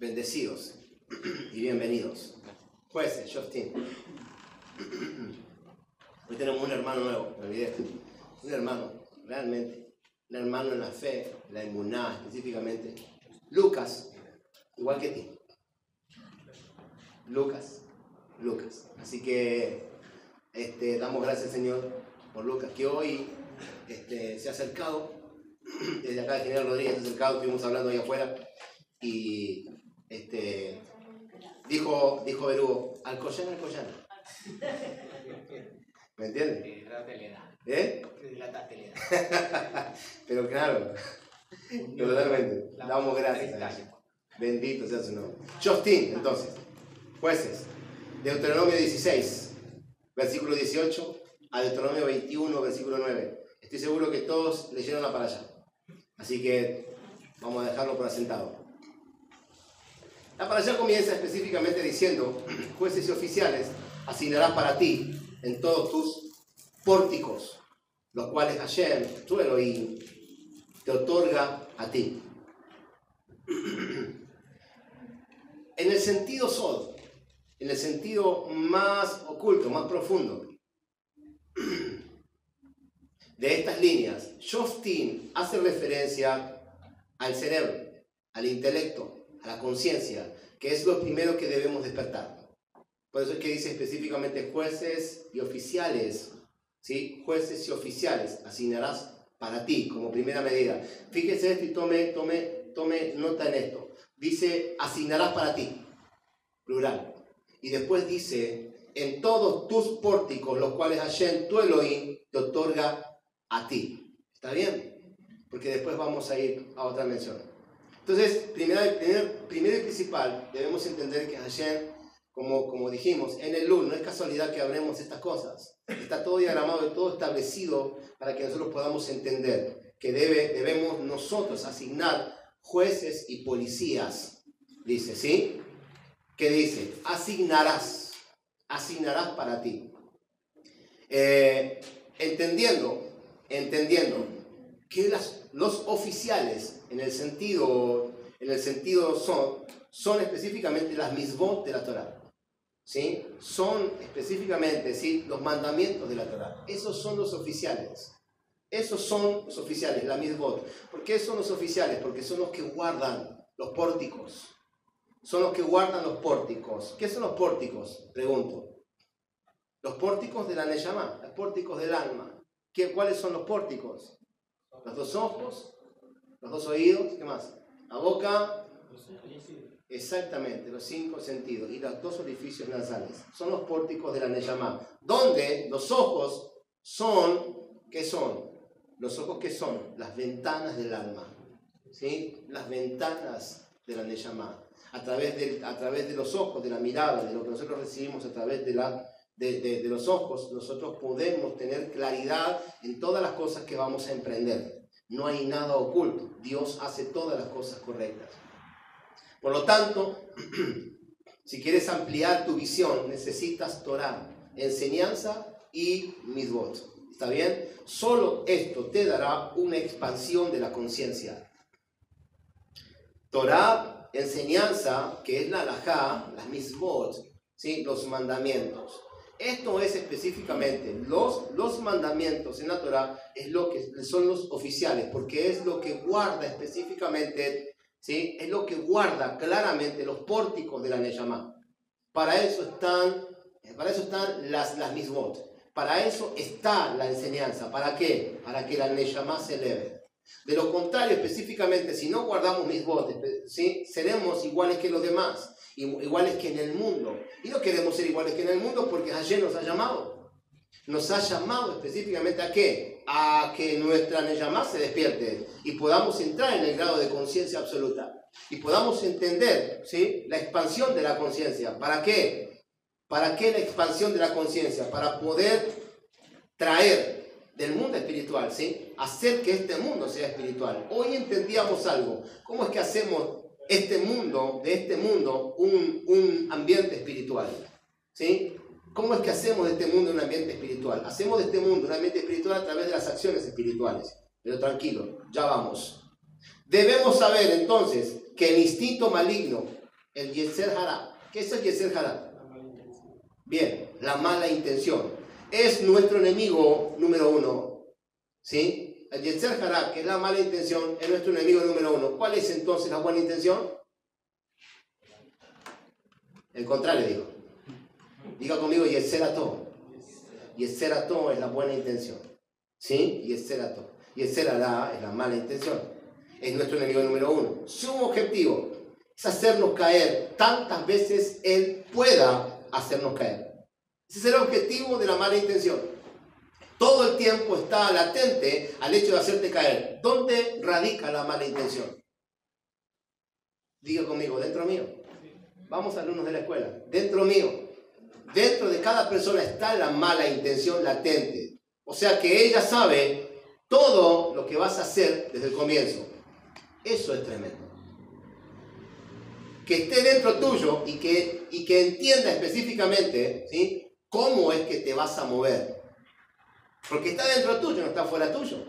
Bendecidos y bienvenidos. Jueces, Shoftim. Hoy tenemos un hermano nuevo, me olvidé. Un hermano, realmente. Un hermano en la fe, la emuná específicamente. Lucas, igual que ti. Lucas. Así que damos gracias, Señor, por Lucas, que hoy se ha acercado. Desde acá el general Rodríguez se ha acercado, estuvimos hablando ahí afuera. Y dijo Berugo, Alcoyana. ¿Me entiendes? Pero claro, totalmente. Damos gracias. Bendito sea su nombre. Shoftim, entonces. Jueces. Deuteronomio 16, versículo 18, a Deuteronomio 21, versículo 9. Estoy seguro que todos leyeron la para allá. Así que vamos a dejarlo por asentado. La para allá comienza específicamente diciendo: jueces y oficiales asignarás para ti en todos tus pórticos, los cuales Hashem, tu Elohim, te otorga a ti. En el sentido sod, en el sentido más oculto, más profundo de estas líneas, Shoftim hace referencia al cerebro, al intelecto, a la conciencia, que es lo primero que debemos despertar. Por eso es que dice específicamente jueces y oficiales, ¿sí? Jueces y oficiales asignarás para ti como primera medida. Fíjese esto y tome nota en esto. Dice asignarás para ti, plural. Y después dice en todos tus pórticos, los cuales Hashem, tu Elohim, te otorga a ti. ¿Está bien? Porque después vamos a ir a otra mención. Entonces, primero y principal, debemos entender que Hashem, como dijimos, en el Lul, no es casualidad que hablemos estas cosas. Está todo diagramado y todo establecido para que nosotros podamos entender que debemos nosotros asignar jueces y policías. Dice, ¿sí? ¿Qué dice? Asignarás para ti. Entendiendo que los oficiales en el sentido son específicamente las misbot de la Torah, ¿sí? Son específicamente, ¿sí?, los mandamientos de la Torah. Esos son los oficiales. La misbot. ¿Por qué son los oficiales? Porque son los que guardan los pórticos. ¿Qué son los pórticos? Pregunto. Los pórticos de la Neshama, los pórticos del alma. ¿Cuáles son los pórticos? Los dos ojos, los dos oídos, ¿qué más? La boca, exactamente, los 5 sentidos y los 2 orificios nasales. Son los pórticos de la Neshama. Donde los ojos son, ¿qué son? Los ojos, ¿qué son? Las ventanas del alma, ¿sí? Las ventanas de la Neshama. A través de los ojos, de la mirada, de lo que nosotros recibimos a través de los ojos, nosotros podemos tener claridad en todas las cosas que vamos a emprender. No hay nada oculto. Dios hace todas las cosas correctas. Por lo tanto, si quieres ampliar tu visión, necesitas Torah, enseñanza y mitzvot. ¿Está bien? Solo esto te dará una expansión de la conciencia. Torah, enseñanza, que es la halajá, las mitzvot, ¿sí?, los mandamientos. Esto es específicamente, los mandamientos en la Torah es lo que son los oficiales, porque es lo que guarda específicamente, ¿sí?, es lo que guarda claramente los pórticos de la Neshama. Para eso están las misbot. Para eso está la enseñanza. ¿Para qué? Para que la Neshama se eleve. De lo contrario, específicamente, si no guardamos misbot, ¿sí?, seremos iguales que los demás. Iguales que en el mundo. Y no queremos ser iguales que en el mundo porque Hashem nos ha llamado. Nos ha llamado específicamente ¿a qué? A que nuestra Neshama se despierte y podamos entrar en el grado de conciencia absoluta. Y podamos entender, ¿sí?, la expansión de la conciencia. ¿Para qué? ¿Para qué la expansión de la conciencia? Para poder traer del mundo espiritual, ¿sí?, hacer que este mundo sea espiritual. Hoy entendíamos algo. ¿Cómo es que hacemos de este mundo un ambiente espiritual? ¿Sí? ¿Cómo es que hacemos de este mundo un ambiente espiritual? Hacemos de este mundo un ambiente espiritual a través de las acciones espirituales. Pero tranquilo, ya vamos. Debemos saber entonces que el instinto maligno El Yetzer Hara. ¿Qué es el Yetzer Hara? Bien, la mala intención. Es nuestro enemigo número uno. ¿Sí? El Yetzer Hara, que es la mala intención, es nuestro enemigo número uno. ¿Cuál es entonces la buena intención? El contrario, digo. Diga conmigo, Yetzer Hara. Yetzer Hara es la buena intención. ¿Sí? Yetzer Hara. Yetzer Hara es la mala intención. Es nuestro enemigo número uno. Su objetivo es hacernos caer tantas veces él pueda hacernos caer. Ese es el objetivo de la mala intención. Todo el tiempo está latente al hecho de hacerte caer. ¿Dónde radica la mala intención? Diga conmigo, dentro mío. Vamos, alumnos de la escuela. Dentro mío. Dentro de cada persona está la mala intención latente. O sea que ella sabe todo lo que vas a hacer desde el comienzo. Eso es tremendo. Que esté dentro tuyo y que entienda específicamente, ¿sí?, cómo es que te vas a mover. Porque está dentro tuyo, no está fuera tuyo.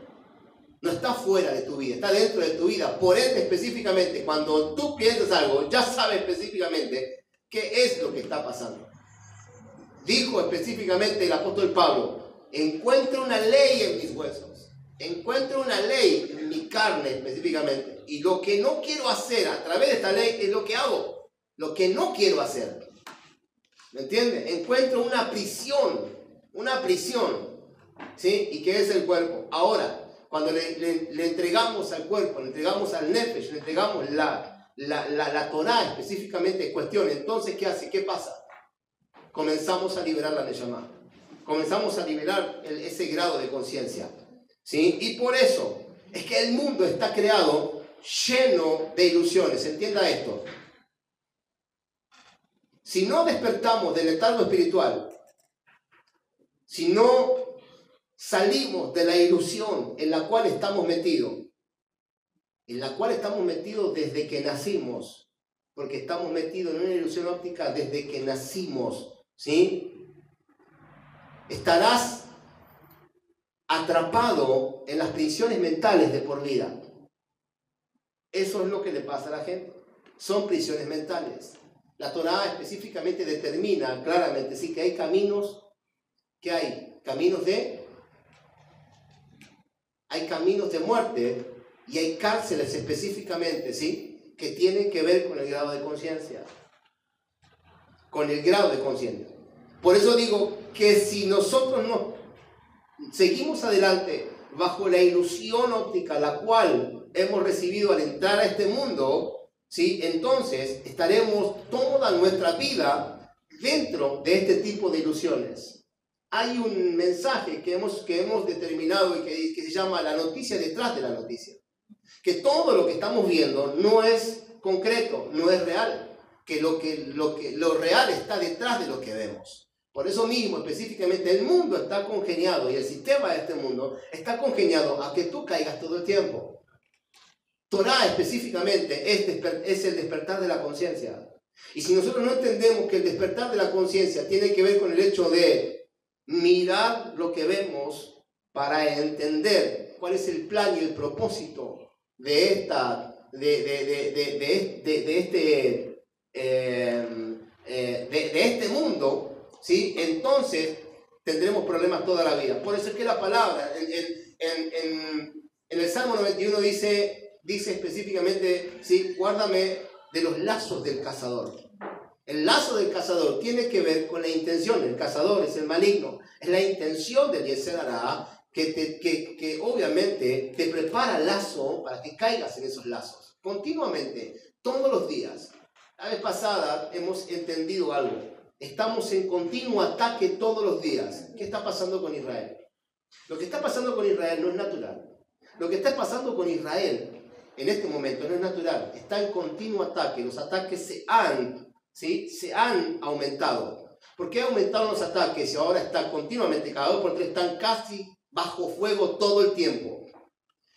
No está fuera de tu vida, está dentro de tu vida. Por ende, específicamente, cuando tú piensas algo, ya sabes específicamente qué es lo que está pasando. Dijo específicamente el apóstol Pablo: encuentro una ley en mis huesos, encuentro una ley en mi carne específicamente, y lo que no quiero hacer a través de esta ley es lo que hago, lo que no quiero hacer. ¿Me entiende? Encuentro una prisión, ¿sí? ¿Y qué es el cuerpo? Ahora, cuando le entregamos al cuerpo, le entregamos al nefesh, le entregamos la Torah específicamente en cuestión, entonces ¿qué hace? ¿Qué pasa? Comenzamos a liberar la neshama, comenzamos a liberar ese grado de conciencia, ¿sí? Y por eso es que el mundo está creado lleno de ilusiones. Entienda esto. Si no despertamos del letargo espiritual, si no salimos de la ilusión en la cual estamos metidos, desde que nacimos, porque estamos metidos en una ilusión óptica desde que nacimos, ¿sí? Estarás atrapado en las prisiones mentales de por vida. Eso es lo que le pasa a la gente. Son prisiones mentales. La Torá específicamente determina claramente, sí, que hay caminos, hay caminos de muerte y hay cárceles específicamente, ¿sí?, que tienen que ver con el grado de conciencia. Con el grado de conciencia. Por eso digo que si nosotros no seguimos adelante bajo la ilusión óptica la cual hemos recibido al entrar a este mundo, ¿sí?, entonces estaremos toda nuestra vida dentro de este tipo de ilusiones. Hay un mensaje que hemos determinado y que se llama la noticia detrás de la noticia. Que todo lo que estamos viendo no es concreto, no es real. Que lo real está detrás de lo que vemos. Por eso mismo, específicamente, el mundo está congeniado y el sistema de este mundo está congeniado a que tú caigas todo el tiempo. Torah específicamente es el despertar de la conciencia. Y si nosotros no entendemos que el despertar de la conciencia tiene que ver con el hecho de mirar lo que vemos para entender cuál es el plan y el propósito de este mundo, ¿sí?, entonces tendremos problemas toda la vida. Por eso es que la palabra en el Salmo 91 dice específicamente, ¿sí?, guárdame de los lazos del cazador. El lazo del cazador tiene que ver con la intención. El cazador es el maligno, es la intención del Yetzer Hara que obviamente te prepara el lazo para que caigas en esos lazos continuamente, todos los días. La vez pasada hemos entendido algo. Estamos en continuo ataque todos los días. ¿Qué está pasando con Israel? Lo que está pasando con Israel no es natural. Lo que está pasando con Israel en este momento no es natural. Está en continuo ataque. Los ataques se han aumentado. ¿Por qué aumentaron los ataques y ahora están continuamente, cada 2 por 3, están casi bajo fuego todo el tiempo?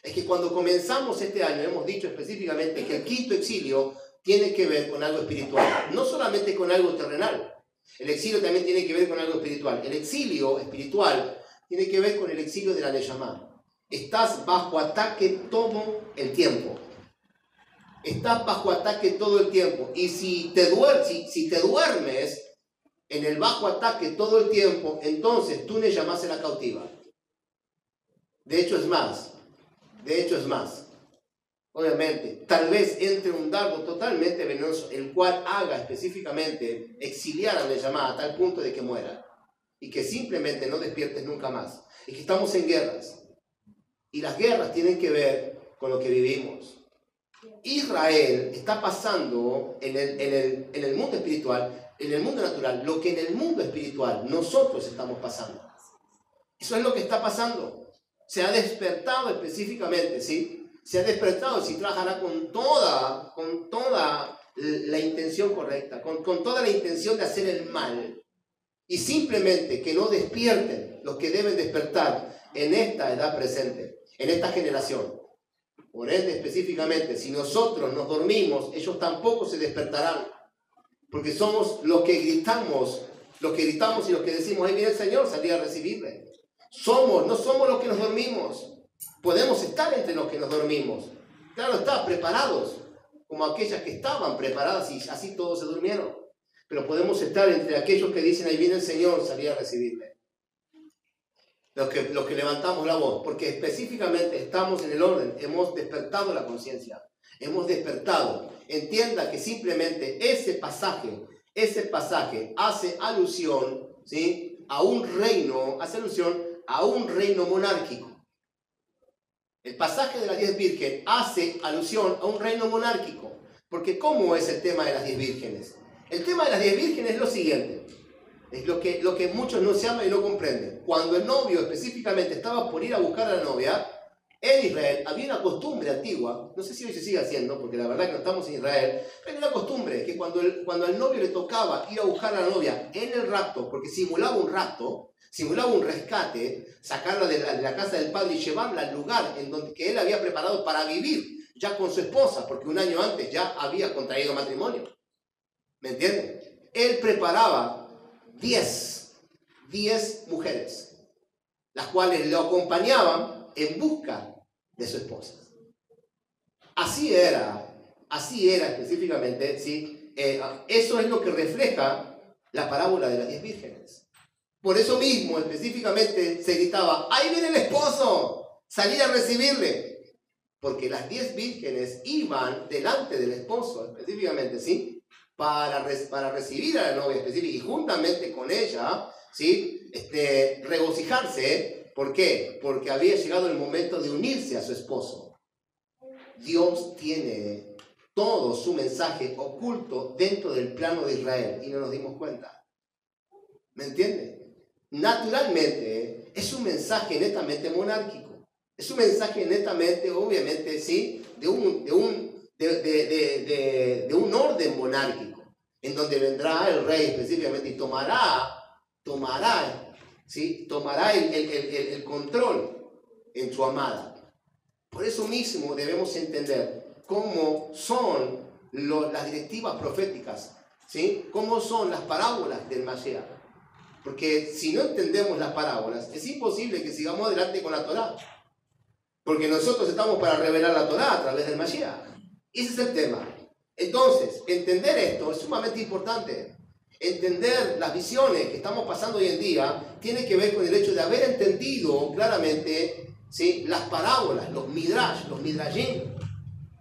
Es que cuando comenzamos este año hemos dicho específicamente que el quinto exilio tiene que ver con algo espiritual, no solamente con algo terrenal. El exilio también tiene que ver con algo espiritual. El exilio espiritual tiene que ver con el exilio de la Neshama. Estás bajo ataque todo el tiempo. estás bajo ataque todo el tiempo. Y si te duermes en el bajo ataque todo el tiempo, entonces tú le llamas a la cautiva. De hecho es más. Obviamente, tal vez entre un dardo totalmente venenoso, el cual haga específicamente exiliar a la llamada a tal punto de que muera. Y que simplemente no despiertes nunca más. Y que estamos en guerras. Y las guerras tienen que ver con lo que vivimos. Israel está pasando en el mundo espiritual, en el mundo natural, lo que en el mundo espiritual nosotros estamos pasando. Eso es lo que está pasando. Se ha despertado específicamente, ¿sí? Se ha despertado, si trabajará con toda la intención correcta, con toda la intención de hacer el mal. Y simplemente que no despierten los que deben despertar en esta edad presente, en esta generación. Por ende, específicamente, si nosotros nos dormimos, ellos tampoco se despertarán. Porque somos los que gritamos y los que decimos, ahí viene el Señor, salí a recibirle. No somos los que nos dormimos. Podemos estar entre los que nos dormimos. Claro está, preparados, como aquellas que estaban preparadas y así todos se durmieron. Pero podemos estar entre aquellos que dicen, ahí viene el Señor, salí a recibirle. Los que levantamos la voz, porque específicamente estamos en el orden, hemos despertado la conciencia, hemos despertado. Entienda que simplemente ese pasaje hace alusión, ¿sí? a un reino monárquico. El pasaje de las 10 vírgenes hace alusión a un reino monárquico, porque ¿cómo es el tema de las 10 vírgenes? El tema de las 10 vírgenes es lo siguiente. Es lo que muchos no se aman y no comprenden. Cuando el novio específicamente estaba por ir a buscar a la novia, en Israel había una costumbre antigua, no sé si hoy se sigue haciendo, porque la verdad que no estamos en Israel, pero había una costumbre que cuando al novio le tocaba ir a buscar a la novia en el rapto, porque simulaba un rapto, simulaba un rescate, sacarla de la casa del padre y llevarla al lugar que él había preparado para vivir ya con su esposa, porque un año antes ya había contraído matrimonio. ¿Me entienden? Él preparaba 10 mujeres, las cuales lo acompañaban en busca de su esposa. Así era específicamente, ¿sí? Eso es lo que refleja la parábola de las 10 vírgenes. Por eso mismo, específicamente, se gritaba, ¡ahí viene el esposo! ¡Salí a recibirle! Porque las 10 vírgenes iban delante del esposo, específicamente, ¿sí? Para recibir a la novia específica y juntamente con ella, ¿sí? Regocijarse. ¿Por qué? Porque había llegado el momento de unirse a su esposo. Dios tiene todo su mensaje oculto dentro del plano de Israel y no nos dimos cuenta. ¿Me entiende? Naturalmente es un mensaje netamente monárquico. Es un mensaje netamente, obviamente, ¿sí? de un orden monárquico, en donde vendrá el rey específicamente y tomará el control en su amada. Por eso mismo debemos entender cómo son las directivas proféticas, ¿sí? Cómo son las parábolas del Mashiach. Porque si no entendemos las parábolas, es imposible que sigamos adelante con la Torá. Porque nosotros estamos para revelar la Torá a través del Mashiach. Ese es el tema. Entonces, entender esto es sumamente importante. Entender las visiones que estamos pasando hoy en día tiene que ver con el hecho de haber entendido claramente, ¿sí? las parábolas, los midrashim,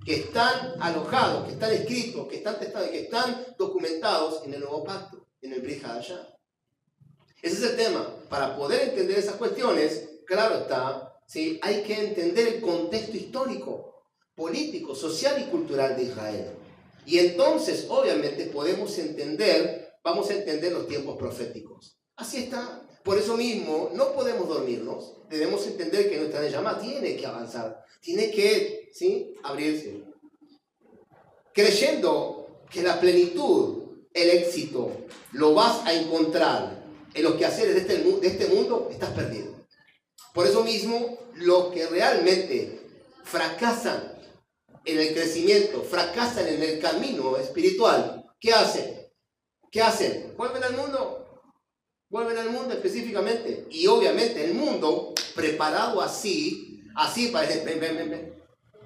que están alojados, que están escritos, que están documentados en el Nuevo Pacto, en el Brit Hadashah. Ese es el tema. Para poder entender esas cuestiones, claro está, ¿sí? hay que entender el contexto histórico, político, social y cultural de Israel. Y entonces, obviamente, vamos a entender los tiempos proféticos. Así está. Por eso mismo, no podemos dormirnos. Debemos entender que nuestra llama tiene que avanzar, tiene que, ¿sí? abrirse. Creyendo que la plenitud, el éxito, lo vas a encontrar en los quehaceres de este mundo, estás perdido. Por eso mismo, los que realmente fracasan en el crecimiento, fracasan en el camino espiritual, ¿qué hacen? Vuelven al mundo específicamente. Y obviamente el mundo preparado así para decir, ven,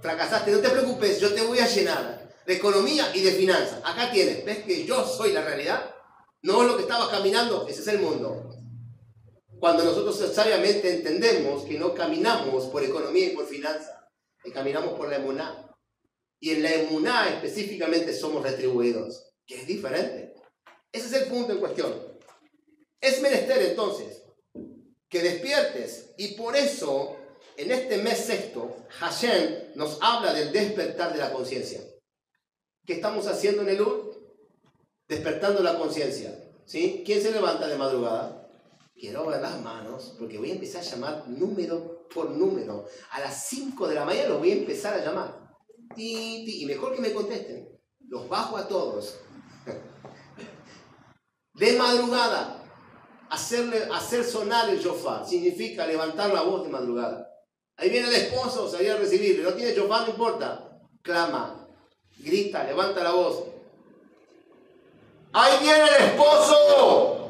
fracasaste, no te preocupes, yo te voy a llenar. de economía y de finanzas. Acá tienes, ¿ves que yo soy la realidad? No es lo que estaba caminando, ese es el mundo. Cuando nosotros sabiamente entendemos que no caminamos por economía y por finanzas, que caminamos por la emuná. Y en la emuná específicamente somos retribuidos, que es diferente. Ese es el punto en cuestión. Es menester entonces que despiertes, y por eso en este mes sexto Hashem nos habla del despertar de la conciencia. ¿Qué estamos haciendo en Elul? Despertando la conciencia, ¿sí? ¿Quién se levanta de madrugada? Quiero ver las manos, porque voy a empezar a llamar número por número. A las 5 de la mañana los voy a empezar a llamar. Y mejor que me contesten. Los bajo a todos. De madrugada, hacer sonar el shofar significa levantar la voz de madrugada. Ahí viene el esposo, salir a recibirle. No tiene shofar, no importa. Clama, grita, levanta la voz. Ahí viene el esposo,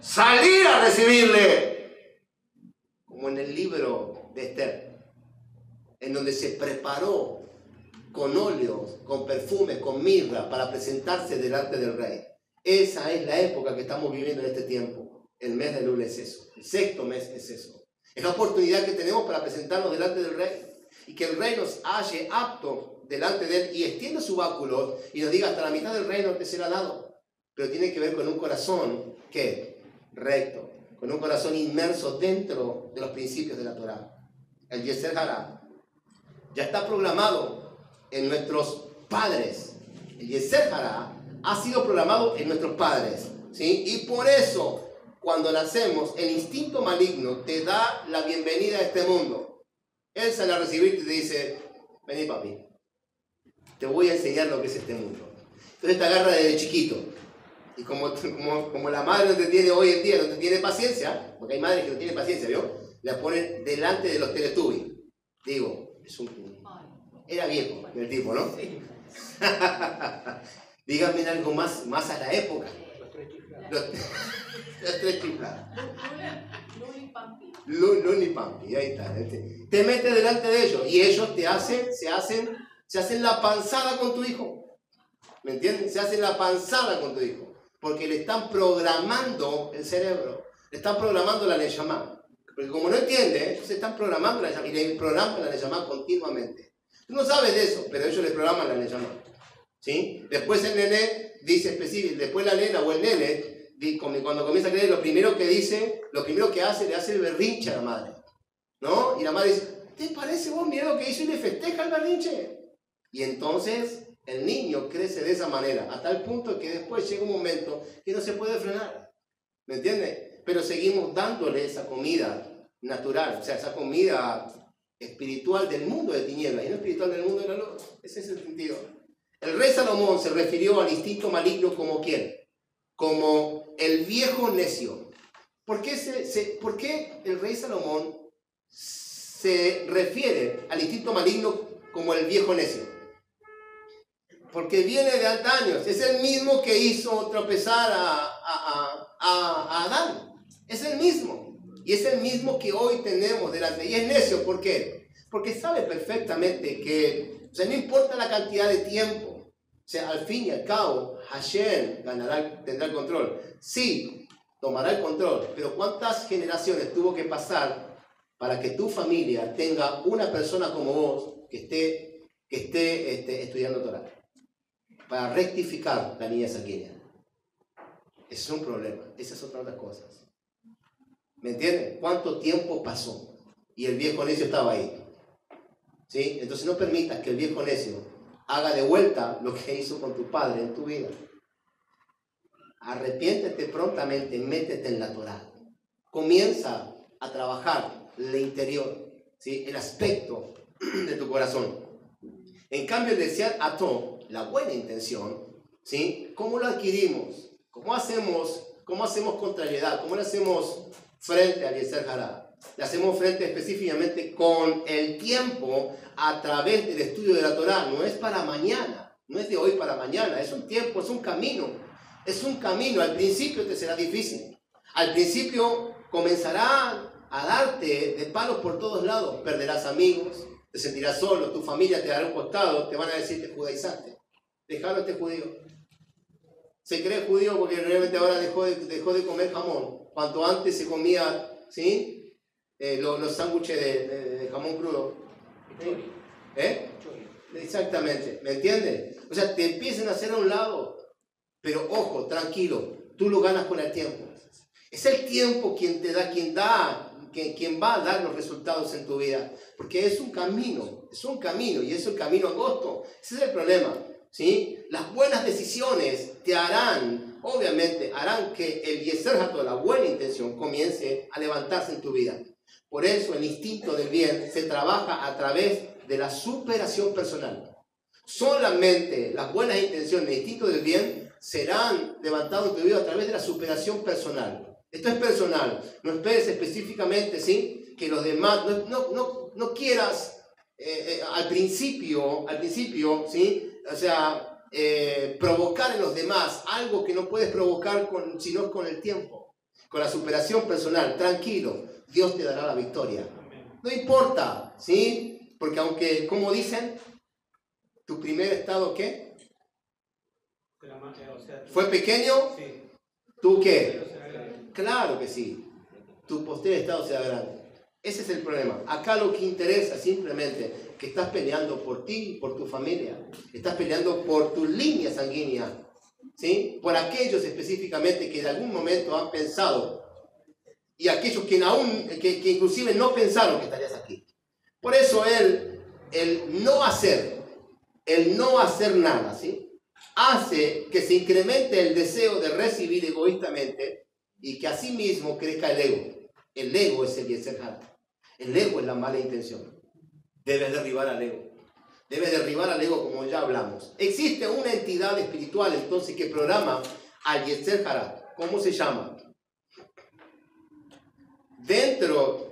salir a recibirle. Como en el libro de Esther, en donde se preparó con óleos, con perfumes, con mirra, para presentarse delante del rey. Esa es la época que estamos viviendo en este tiempo. El mes de Elul es eso. El sexto mes es eso. Es la oportunidad que tenemos para presentarnos delante del rey. Y que el rey nos halle apto delante de él y extienda su báculo y nos diga: hasta la mitad del reino te será dado. Pero tiene que ver con un corazón, ¿qué? Recto. Con un corazón inmerso dentro de los principios de la Torá. El Yeser Hará ya está programado en nuestros padres. El Yeser Hará ha sido programado en nuestros padres, ¿sí? Y por eso, cuando nacemos, el instinto maligno te da la bienvenida a este mundo. Él sale a recibirte y te dice: vení, papi, te voy a enseñar lo que es este mundo. Entonces te agarra desde chiquito. Y como la madre no te tiene hoy en día, no te tiene paciencia, porque hay madres que no tienen paciencia, ¿vio? La ponen delante de los Teletubbies. Digo, era viejo el tipo, ¿no? Sí. Díganme algo más a la época. Los tres chiflados. Luni Pampi, ahí está. Te metes delante de ellos y ellos se hacen la panzada con tu hijo. ¿Me entienden? Se hacen la panzada con tu hijo. Porque le están programando el cerebro, le están programando la neyamá. Porque como no entiende, ellos están programando la neyamá y le programan la neyamá continuamente. Tú no sabes de eso, pero ellos le programan la neyamá. ¿Sí? Después el nene dice específico, después la nena o el nene, cuando comienza a creer, lo primero que hace, le hace el berrinche a la madre. ¿No? Y la madre dice: ¿te parece vos? Mira lo que hizo, y le festeja el berrinche. Y entonces el niño crece de esa manera, hasta el punto que después llega un momento que no se puede frenar. ¿Me entiendes? Pero seguimos dándole esa comida natural, o sea, esa comida espiritual del mundo de tinieblas y no espiritual del mundo de la luz. Ese es el sentido. El rey Salomón se refirió al instinto maligno como ¿quién? Como el viejo necio. ¿Por qué el rey Salomón se refiere al instinto maligno como el viejo necio? Porque viene de antaños. Es el mismo que hizo tropezar a Adán. Es el mismo. Y es el mismo que hoy tenemos delante. Y es necio, ¿por qué? Porque sabe perfectamente que, o sea, no importa la cantidad de tiempo, o sea, al fin y al cabo, Hashem tendrá el control. Sí, tomará el control, pero ¿cuántas generaciones tuvo que pasar para que tu familia tenga una persona como vos que esté estudiando Torah? Para rectificar la niña sanguínea. Ese es un problema. Esas son otras cosas. ¿Me entienden? ¿Cuánto tiempo pasó? Y el viejo necio estaba ahí. ¿Sí? Entonces no permitas que el viejo necio haga de vuelta lo que hizo con tu padre en tu vida. Arrepiéntete prontamente, métete en la Torah. Comienza a trabajar el interior, ¿sí? El aspecto de tu corazón. En cambio, el desear ató, la buena intención, ¿sí? ¿Cómo lo adquirimos? ¿Cómo hacemos contrariedad? ¿Cómo le hacemos frente al Yeser Hará? Le hacemos frente específicamente con el tiempo a través del estudio de la Torá. No es para mañana, no es de hoy para mañana, es un tiempo, es un camino. Es un camino. Al principio te será difícil. Al principio comenzará a darte de palos por todos lados. Perderás amigos, te sentirás solo, tu familia te dará un costado, te van a decir: te judaizaste, Dejaron a este judío. Se cree judío porque realmente ahora dejó de comer jamón. Cuanto antes se comía, ¿sí? Los sándwiches de jamón crudo. Exactamente, ¿me entiendes? O sea, te empiezan a hacer a un lado. Pero ojo, tranquilo, tú lo ganas con el tiempo. Es el tiempo quien va a dar los resultados en tu vida. Porque es un camino, y es un camino angosto. Ese es el problema, ¿sí? Las buenas decisiones te harán que el Yeser Hatov, la buena intención, comience a levantarse en tu vida. Por eso el instinto del bien se trabaja a través de la superación personal. Solamente las buenas intenciones, el instinto del bien, serán levantados en tu vida a través de la superación personal. Esto es personal. No esperes específicamente, ¿sí?, que los demás, no quieras al principio, ¿sí?, o sea, provocar en los demás algo que no puedes provocar sino con el tiempo, con la superación personal. Tranquilo, Dios te dará la victoria. No importa, ¿sí? Porque aunque, como dicen, tu primer estado, ¿qué? ¿Fue pequeño? Sí. ¿Tú qué? Claro que sí. Tu posterior estado será grande. Ese es el problema. Acá lo que interesa simplemente que estás peleando por ti y por tu familia. Estás peleando por tu línea sanguínea, ¿sí? Por aquellos específicamente que en algún momento han pensado y aquellos que inclusive no pensaron que estarías aquí. Por eso el no hacer nada, ¿sí?, hace que se incremente el deseo de recibir egoístamente y que asimismo crezca el ego. El ego es el Yeser Hatov. El ego es la mala intención. Debes derribar al ego. Debes derribar al ego, como ya hablamos. Existe una entidad espiritual entonces que programa al Yeser Hatov. ¿Cómo se llama? Dentro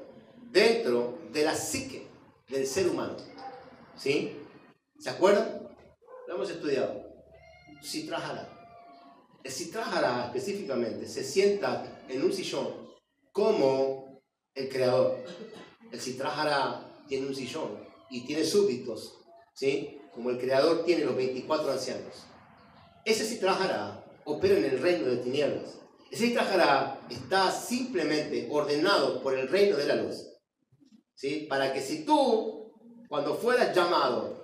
de la psique del ser humano, ¿sí? ¿Se acuerdan? Lo hemos estudiado. Sitra Hará. El Sitra Hará específicamente se sienta en un sillón como el creador. El Sitra Hará tiene un sillón y tiene súbditos, ¿sí?, como el creador tiene los 24 ancianos. Ese Sitra Hará opera en el reino de tinieblas. Ese Sitra Hará está simplemente ordenado por el reino de la luz, ¿sí?, para que si tú, cuando fueras llamado,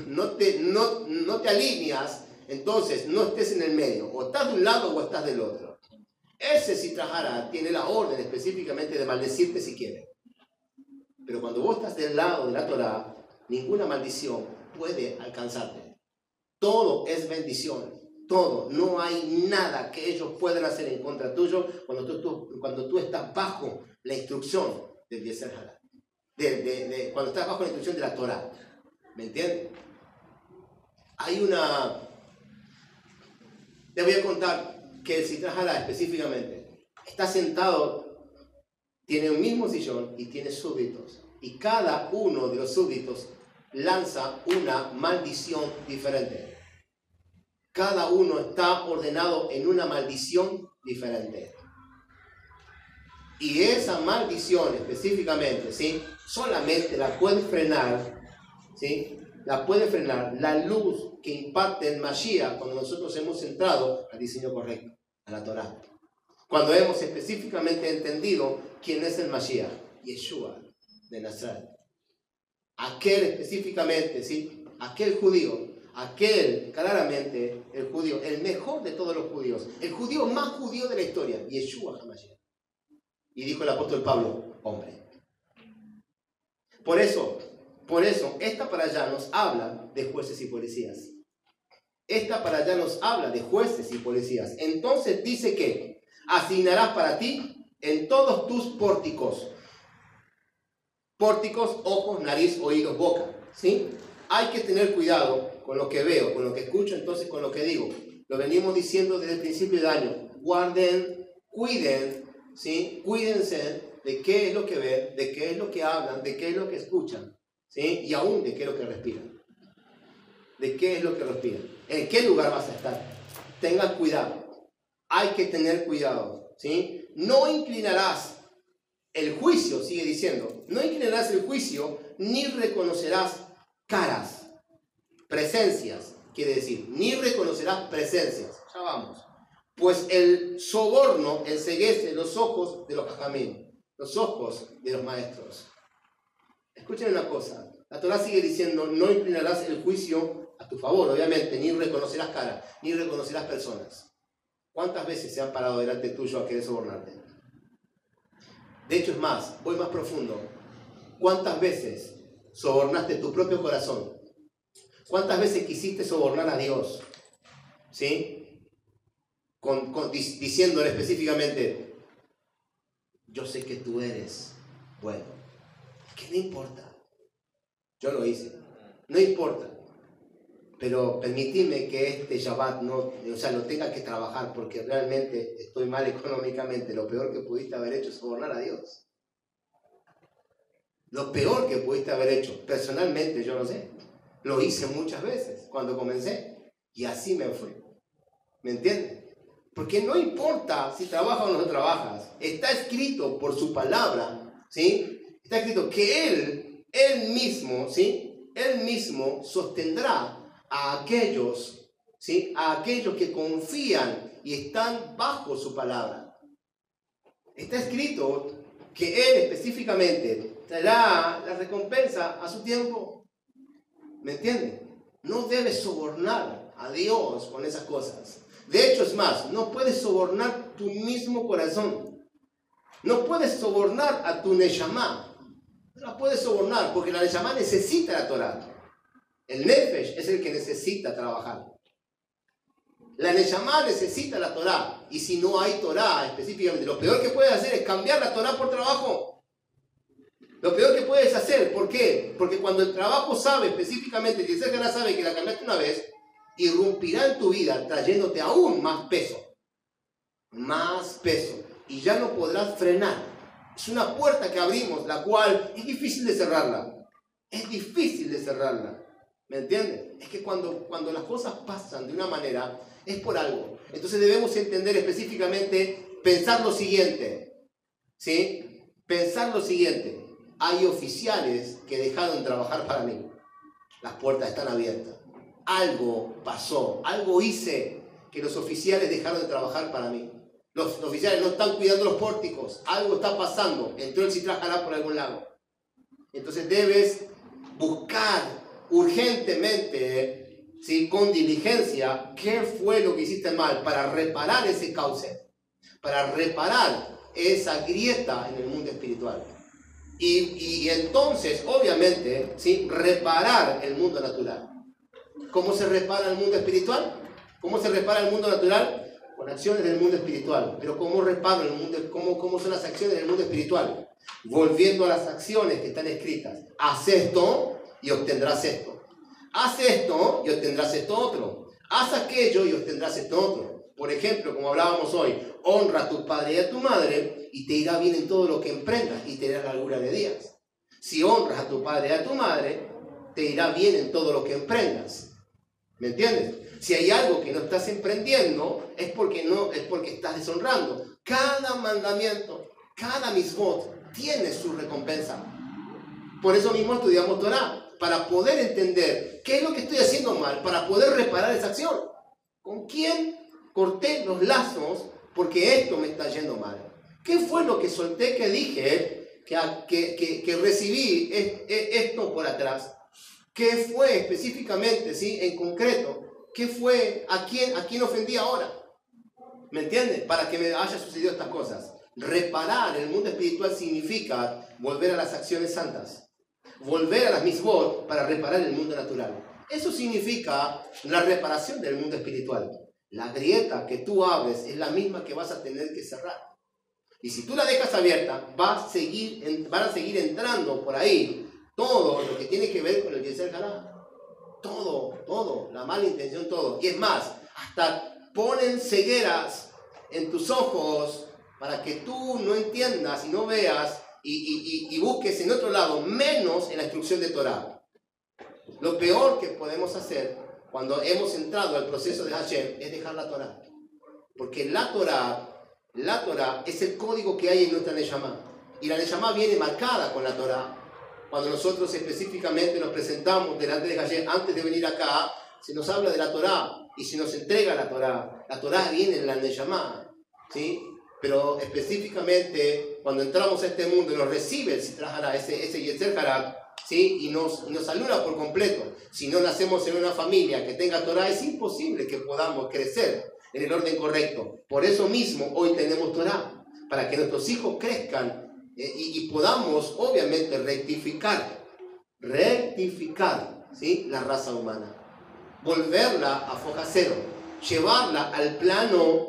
no te alineas, entonces no estés en el medio, o estás de un lado o estás del otro. Ese Sitra Hará tiene la orden específicamente de maldecirte si quiere. Pero cuando vos estás del lado de la Torá, ninguna maldición puede alcanzarte. Todo es bendición, todo. No hay nada que ellos puedan hacer en contra tuyo cuando tú estás bajo la instrucción del Yeser Hatov. Cuando estás bajo la instrucción de la Torá. ¿Me entiendes? Les voy a contar que el Sitra Hará específicamente está sentado, tiene un mismo sillón y tiene súbditos. Y cada uno de los súbditos lanza una maldición diferente. Cada uno está ordenado en una maldición diferente. Y esa maldición específicamente, ¿sí?, solamente la puede frenar, ¿sí?, la puede frenar la luz que imparte el Mashiach cuando nosotros hemos entrado al diseño correcto, a la Torá. Cuando hemos específicamente entendido quién es el Mashiach, Yeshua de Nazaret. Aquel específicamente, ¿sí?, aquel judío, claramente el judío, el mejor de todos los judíos, el judío más judío de la historia, Yeshua HaMashiach. Y dijo el apóstol Pablo, hombre. Por eso, esta para allá nos habla de jueces y policías. Esta para allá nos habla de jueces y policías. Entonces dice que asignarás para ti en todos tus pórticos. Pórticos, ojos, nariz, oídos, boca. ¿Sí? Hay que tener cuidado con lo que veo, con lo que escucho, entonces con lo que digo. Lo venimos diciendo desde el principio del año. Guarden, cuiden, ¿sí?, cuídense de qué es lo que ven, de qué es lo que hablan, de qué es lo que escuchan, ¿sí?, y aún de qué es lo que respiran. De qué es lo que respiran. ¿En qué lugar vas a estar? Tengan cuidado. Hay que tener cuidado, ¿sí? No inclinarás el juicio, sigue diciendo, no inclinarás el juicio ni reconocerás caras, presencias, quiere decir, ni reconocerás presencias. Ya vamos. Pues el soborno enceguece los ojos de los jajamim, los ojos de los maestros. Escuchen una cosa, la Torá sigue diciendo, no inclinarás el juicio a tu favor, obviamente, ni reconocerás cara, ni reconocerás personas. ¿Cuántas veces se han parado delante tuyo a querer sobornarte? De hecho, es más, voy más profundo. ¿Cuántas veces sobornaste tu propio corazón? ¿Cuántas veces quisiste sobornar a Dios? ¿Sí? Diciéndole específicamente, yo sé que tú eres bueno. ¿Qué no importa? Yo lo hice. No importa. Pero permitidme que este Shabbat no tenga que trabajar porque realmente estoy mal económicamente. Lo peor que pudiste haber hecho es sobornar a Dios. Lo peor que pudiste haber hecho, personalmente yo lo sé. Lo hice muchas veces cuando comencé y así me fue. ¿Me entiendes? Porque no importa si trabajas o no trabajas. Está escrito por su palabra, ¿sí? Está escrito que Él mismo, ¿sí? Él mismo sostendrá a aquellos, ¿sí? A aquellos que confían y están bajo su palabra. Está escrito que Él específicamente traerá la recompensa a su tiempo. ¿Me entienden? No debes sobornar a Dios con esas cosas. De hecho, es más, no puedes sobornar tu mismo corazón. No puedes sobornar a tu Neshama. No la puedes sobornar porque la Neshama necesita la Torah. El Nefesh es el que necesita trabajar. La Neshama necesita la Torah. Y si no hay Torah específicamente, lo peor que puedes hacer es cambiar la Torah por trabajo. Lo peor que puedes hacer, ¿por qué? Porque cuando el trabajo sabe específicamente, que el Señor sabe que la cambiaste una vez, irrumpirá en tu vida trayéndote aún más peso. Más peso. Y ya no podrás frenar. Es una puerta que abrimos, la cual es difícil de cerrarla. Es difícil de cerrarla. ¿Me entienden? Es que cuando las cosas pasan de una manera, es por algo. Entonces debemos entender específicamente, pensar lo siguiente. ¿Sí? Pensar lo siguiente. Hay oficiales que dejaron de trabajar para mí. Las puertas están abiertas. Algo pasó, algo hice que los oficiales dejaron de trabajar para mí. Los oficiales no están cuidando los pórticos. Algo está pasando. Entró el Sitra Hará por algún lado. Entonces debes buscar urgentemente, ¿sí? Con diligencia, qué fue lo que hiciste mal para reparar ese cauce, para reparar esa grieta en el mundo espiritual. Y entonces, obviamente, ¿sí? Reparar el mundo natural. ¿Cómo se repara el mundo espiritual? ¿Cómo se repara el mundo natural? Con acciones del mundo espiritual. Pero ¿cómo reparo el mundo? ¿Cómo son las acciones del mundo espiritual? Volviendo a las acciones que están escritas. Haz esto y obtendrás esto. Haz esto y obtendrás esto otro. Haz aquello y obtendrás esto otro. Por ejemplo, como hablábamos hoy, honra a tu padre y a tu madre y te irá bien en todo lo que emprendas y te dará largura de días. Si honras a tu padre y a tu madre, te irá bien en todo lo que emprendas. ¿Me entiendes? Si hay algo que no estás emprendiendo, es porque estás deshonrando. Cada mandamiento, cada misbot tiene su recompensa. Por eso mismo estudiamos Torah, para poder entender qué es lo que estoy haciendo mal, para poder reparar esa acción. ¿Con quién corté los lazos porque esto me está yendo mal? ¿Qué fue lo que solté, que dije, que recibí esto por atrás? ¿Qué fue específicamente, ¿sí? En concreto? ¿Qué fue? ¿A quién ofendí ahora? ¿Me entiendes? Para que me haya sucedido estas cosas. Reparar el mundo espiritual significa volver a las acciones santas. Volver a las misbot para reparar el mundo natural. Eso significa la reparación del mundo espiritual. La grieta que tú abres es la misma que vas a tener que cerrar. Y si tú la dejas abierta, van a seguir entrando por ahí todo lo que tiene que ver con el Yetzer Hará. Todo, la mala intención, todo. Y es más, hasta ponen cegueras en tus ojos para que tú no entiendas y no veas y busques en otro lado, menos en la instrucción de Torah. Lo peor que podemos hacer cuando hemos entrado al proceso de Hashem es dejar la Torah. Porque la Torah es el código que hay en nuestra Neshama. Y la Neshama viene marcada con la Torah. Cuando nosotros específicamente nos presentamos delante de Hashem, antes de venir acá, se nos habla de la Torá y se nos entrega la Torá viene en la Neyamá, ¿sí? Pero específicamente cuando entramos a este mundo nos recibe el Sitra Hará, ese Yetzer Hará, ¿sí? y nos anula por completo. Si no nacemos en una familia que tenga Torá, es imposible que podamos crecer en el orden correcto. Por eso mismo hoy tenemos Torá, para que nuestros hijos crezcan y podamos obviamente rectificar, ¿sí? la raza humana, volverla a foja cero, llevarla al plano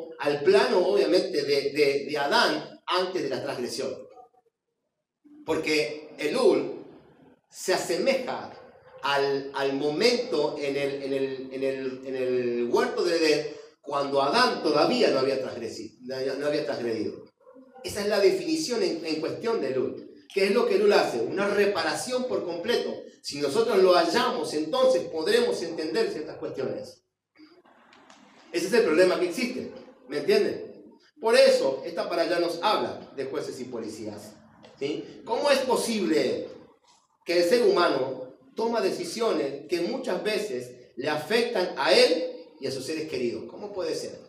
obviamente de Adán antes de la transgresión. Porque Elul se asemeja al momento en el huerto de Edén cuando Adán todavía no había transgredido. Esa es la definición en cuestión de Elul. ¿Qué es lo que Elul hace? Una reparación por completo. Si nosotros lo hallamos, entonces podremos entender ciertas cuestiones. Ese es el problema que existe. ¿Me entienden? Por eso, esta parashá nos habla de jueces y policías. ¿Sí? ¿Cómo es posible que el ser humano toma decisiones que muchas veces le afectan a él y a sus seres queridos? ¿Cómo puede ser?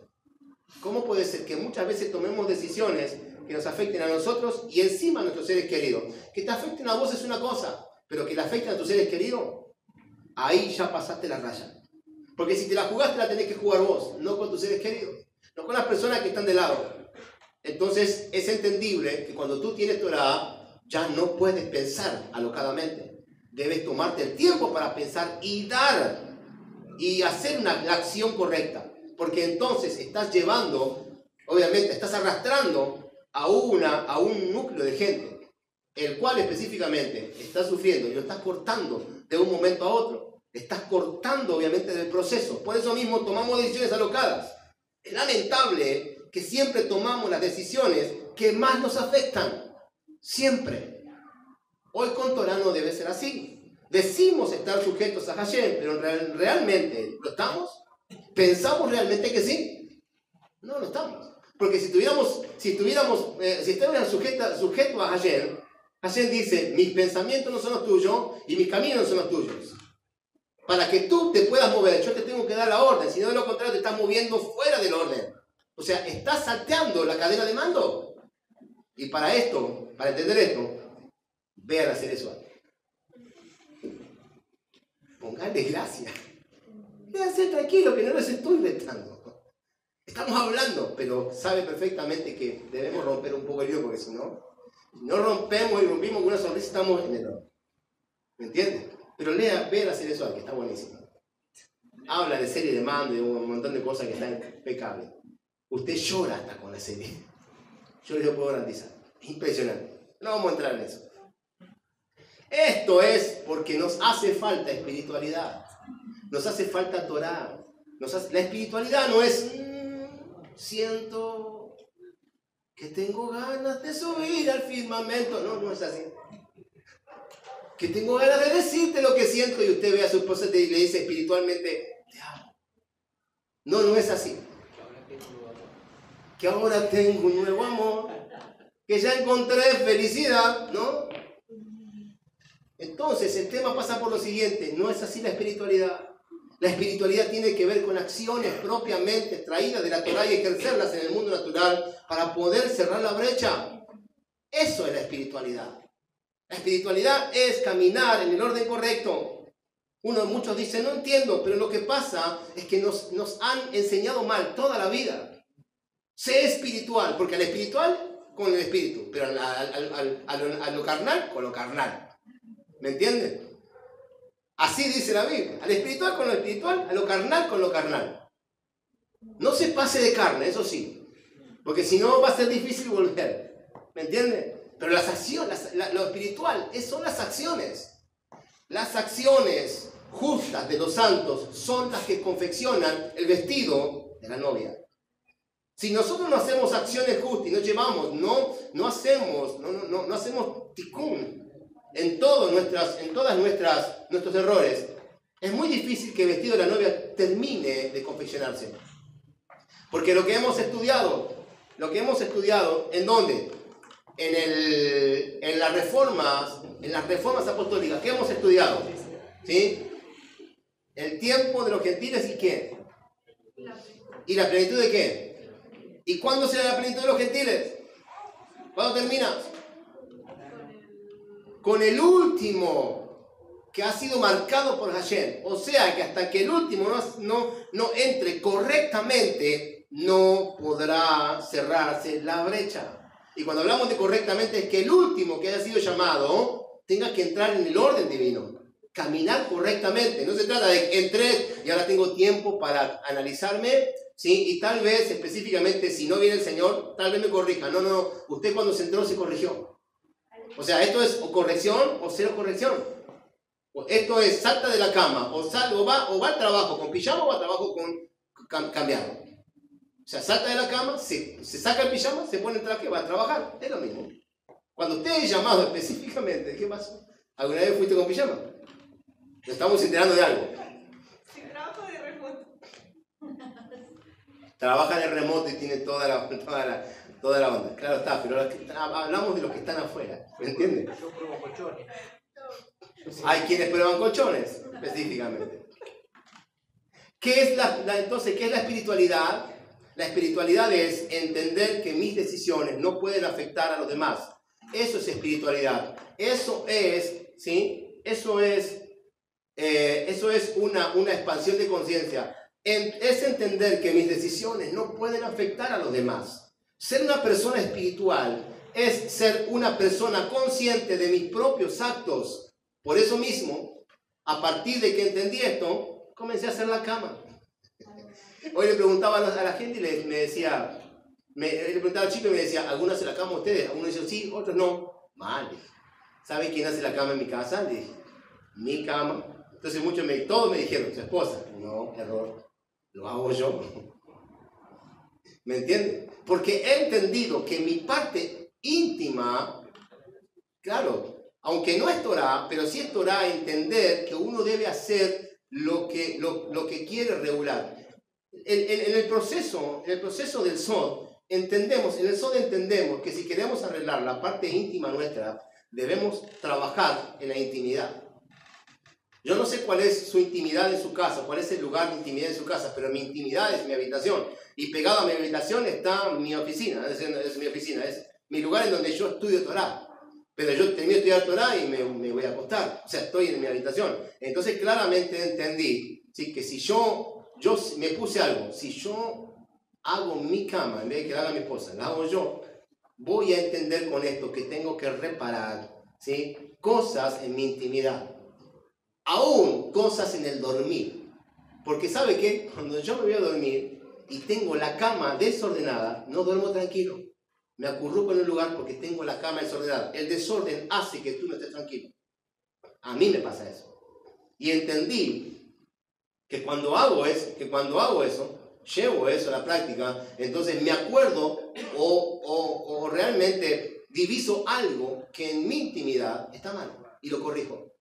¿Cómo puede ser que muchas veces tomemos decisiones que nos afecten a nosotros y encima a nuestros seres queridos? Que te afecten a vos es una cosa, pero que le afecten a tus seres queridos, ahí ya pasaste la raya. Porque si te la jugaste, la tenés que jugar vos, no con tus seres queridos, no con las personas que están de lado. Entonces es entendible que cuando tú tienes Torah, ya no puedes pensar alocadamente. Debes tomarte el tiempo para pensar y dar y hacer la acción correcta. Porque entonces estás llevando, obviamente, estás arrastrando a un núcleo de gente, el cual específicamente está sufriendo y lo estás cortando de un momento a otro. Estás cortando, obviamente, del proceso. Por eso mismo tomamos decisiones alocadas. Es lamentable que siempre tomamos las decisiones que más nos afectan. Siempre. Hoy con Torah no debe ser así. Decimos estar sujetos a Hashem, pero ¿realmente lo estamos? ¿Pensamos realmente que sí? No lo estamos. Porque si estuviéramos sujetos a Hashem, Hashem dice, mis pensamientos no son los tuyos y mis caminos no son los tuyos. Para que tú te puedas mover, yo te tengo que dar la orden, si no de lo contrario te estás moviendo fuera del orden. O sea, estás salteando la cadena de mando. Y para entender esto, vean hacer eso. Pónganle gracia. Quédense tranquilos que no les estoy retando. Estamos hablando, pero sabe perfectamente que debemos romper un poco el hilo, porque si no rompemos y rompimos con una sonrisa, estamos en el orden. ¿Me entiendes? Pero vean hacer eso, que está buenísimo. Habla de serie de mando y un montón de cosas que están impecables. Usted llora hasta con la serie. Yo les lo puedo garantizar. Es impresionante. No vamos a entrar en eso. Esto es porque nos hace falta espiritualidad. Nos hace falta Torah. La espiritualidad no es siento que tengo ganas de subir al firmamento. No es así. Que tengo ganas de decirte lo que siento y usted ve a su esposa y le dice espiritualmente, te amo. No es así. Que ahora tengo un nuevo amor, que ya encontré felicidad, ¿no? Entonces el tema pasa por lo siguiente, no es así la espiritualidad. La espiritualidad tiene que ver con acciones propiamente extraídas de la Torah y ejercerlas en el mundo natural para poder cerrar la brecha. Eso es la espiritualidad. La espiritualidad es caminar en el orden correcto. Muchos dicen, no entiendo, pero lo que pasa es que nos han enseñado mal toda la vida. Sé espiritual, porque al espiritual con el espíritu, pero a lo carnal con lo carnal. ¿Me entienden? Así dice la Biblia. Al espiritual con lo espiritual, a lo carnal con lo carnal. No se pase de carne, eso sí, porque si no va a ser difícil volver. ¿Me entienden? Pero las acciones, lo espiritual son las acciones. Las acciones justas de los santos son las que confeccionan el vestido de la novia. Si nosotros no hacemos acciones justas y no llevamos, no hacemos tikkun en todos nuestros errores, es muy difícil que el vestido de la novia termine de confeccionarse. Porque lo que hemos estudiado, ¿en dónde? En las reformas apostólicas, ¿qué hemos estudiado? ¿Sí? El tiempo de los gentiles y ¿qué? ¿Y la plenitud de qué? ¿Y cuándo será la plenitud de los gentiles? ¿Cuándo termina? Con el último que ha sido marcado por Hashem. O sea que hasta que el último no entre correctamente, no podrá cerrarse la brecha. Y cuando hablamos de correctamente es que el último que haya sido llamado tenga que entrar en el orden divino. Caminar correctamente. No se trata de que entré y ahora tengo tiempo para analizarme, ¿sí? Y tal vez específicamente si no viene el Señor, tal vez me corrija. No. Usted cuando se entró se corrigió. O sea, esto es o corrección o cero corrección. Esto es salta de la cama o va al trabajo con pijama o va al trabajo con cambiado. O sea, salta de la cama, se saca el pijama, se pone el traje, va a trabajar. Es lo mismo. Cuando usted es llamado específicamente, ¿qué pasó? ¿Alguna vez fuiste con pijama? Nos estamos enterando de algo. Sí, trabajo de remoto. Trabaja de remoto y tiene toda la onda. Claro está, pero hablamos de los que están afuera. ¿Me entiendes? Yo pruebo colchones. Hay quienes prueban colchones, específicamente. Entonces, ¿qué es la espiritualidad? La espiritualidad es entender que mis decisiones no pueden afectar a los demás. Eso es espiritualidad. Eso es, ¿sí? Eso es una expansión de conciencia. Es entender que mis decisiones no pueden afectar a los demás. Ser una persona espiritual es ser una persona consciente de mis propios actos. Por eso mismo, a partir de que entendí esto, comencé a hacer la cama. Hoy le preguntaba a la gente y le preguntaba al chico y me decía, ¿algunos hacen la cama ustedes? Algunos dicen sí, otros no. Mal. ¿Sabe quién hace la cama en mi casa? Le dije, mi cama. Entonces todos me dijeron, su esposa. No, error. Lo hago yo. ¿Me entienden? Porque he entendido que mi parte íntima, claro, aunque no es Torah, pero sí es Torah entender que uno debe hacer lo que quiere regular. En el proceso del Sod, entendemos que si queremos arreglar la parte íntima nuestra, debemos trabajar en la intimidad. Yo no sé cuál es su intimidad en su casa, cuál es el lugar de intimidad en su casa, pero mi intimidad es mi habitación. Y pegado a mi habitación está mi oficina, es mi lugar en donde yo estudio Torah. Pero yo termino de estudiar Torah y me voy a acostar. O sea, estoy en mi habitación. Entonces claramente entendí, ¿sí? Que si yo me puse algo, si yo hago mi cama, en vez de que la haga mi esposa, la hago yo, voy a entender con esto que tengo que reparar, ¿sí? Cosas en mi intimidad. Aún cosas en el dormir. Porque ¿sabe qué? Cuando yo me voy a dormir y tengo la cama desordenada, no duermo tranquilo. Me acurruco en un lugar porque tengo la cama desordenada. El desorden hace que tú no estés tranquilo. A mí me pasa eso. Y entendí que cuando hago eso, llevo eso a la práctica, entonces me acuerdo o realmente diviso algo que en mi intimidad está mal y lo corrijo.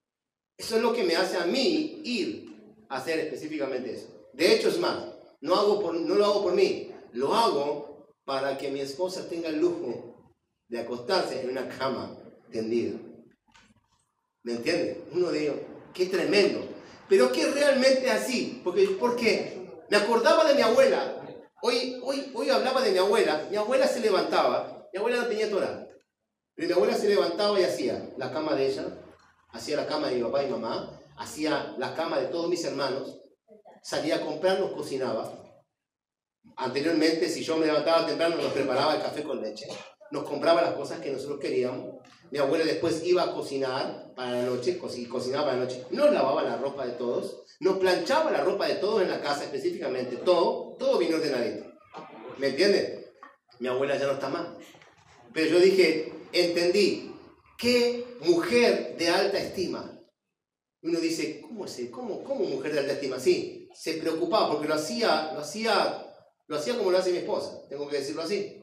Eso es lo que me hace a mí ir a hacer específicamente eso. De hecho, es más, no lo hago por mí, lo hago para que mi esposa tenga el lujo de acostarse en una cama tendida. ¿Me entiendes? Uno dice, qué tremendo. Pero que realmente así. ¿Por qué? Me acordaba de mi abuela. Hoy hablaba de mi abuela. Mi abuela se levantaba. Mi abuela no tenía Torah. Pero mi abuela se levantaba y hacía la cama de ella, hacía la cama de mi papá y mamá, hacía la cama de todos mis hermanos, salía a comprar, nos cocinaba. Anteriormente, si yo me levantaba temprano, nos preparaba el café con leche, nos compraba las cosas que nosotros queríamos. Mi abuela después iba a cocinar para la noche, cocinaba para la noche, nos lavaba la ropa de todos, nos planchaba la ropa de todos en la casa específicamente, todo bien ordenadito. ¿Me entienden? Mi abuela ya no está más. Pero yo dije, entendí, qué mujer de alta estima. Uno dice, ¿cómo mujer de alta estima? Sí, se preocupaba porque lo hacía como lo hace mi esposa, tengo que decirlo así.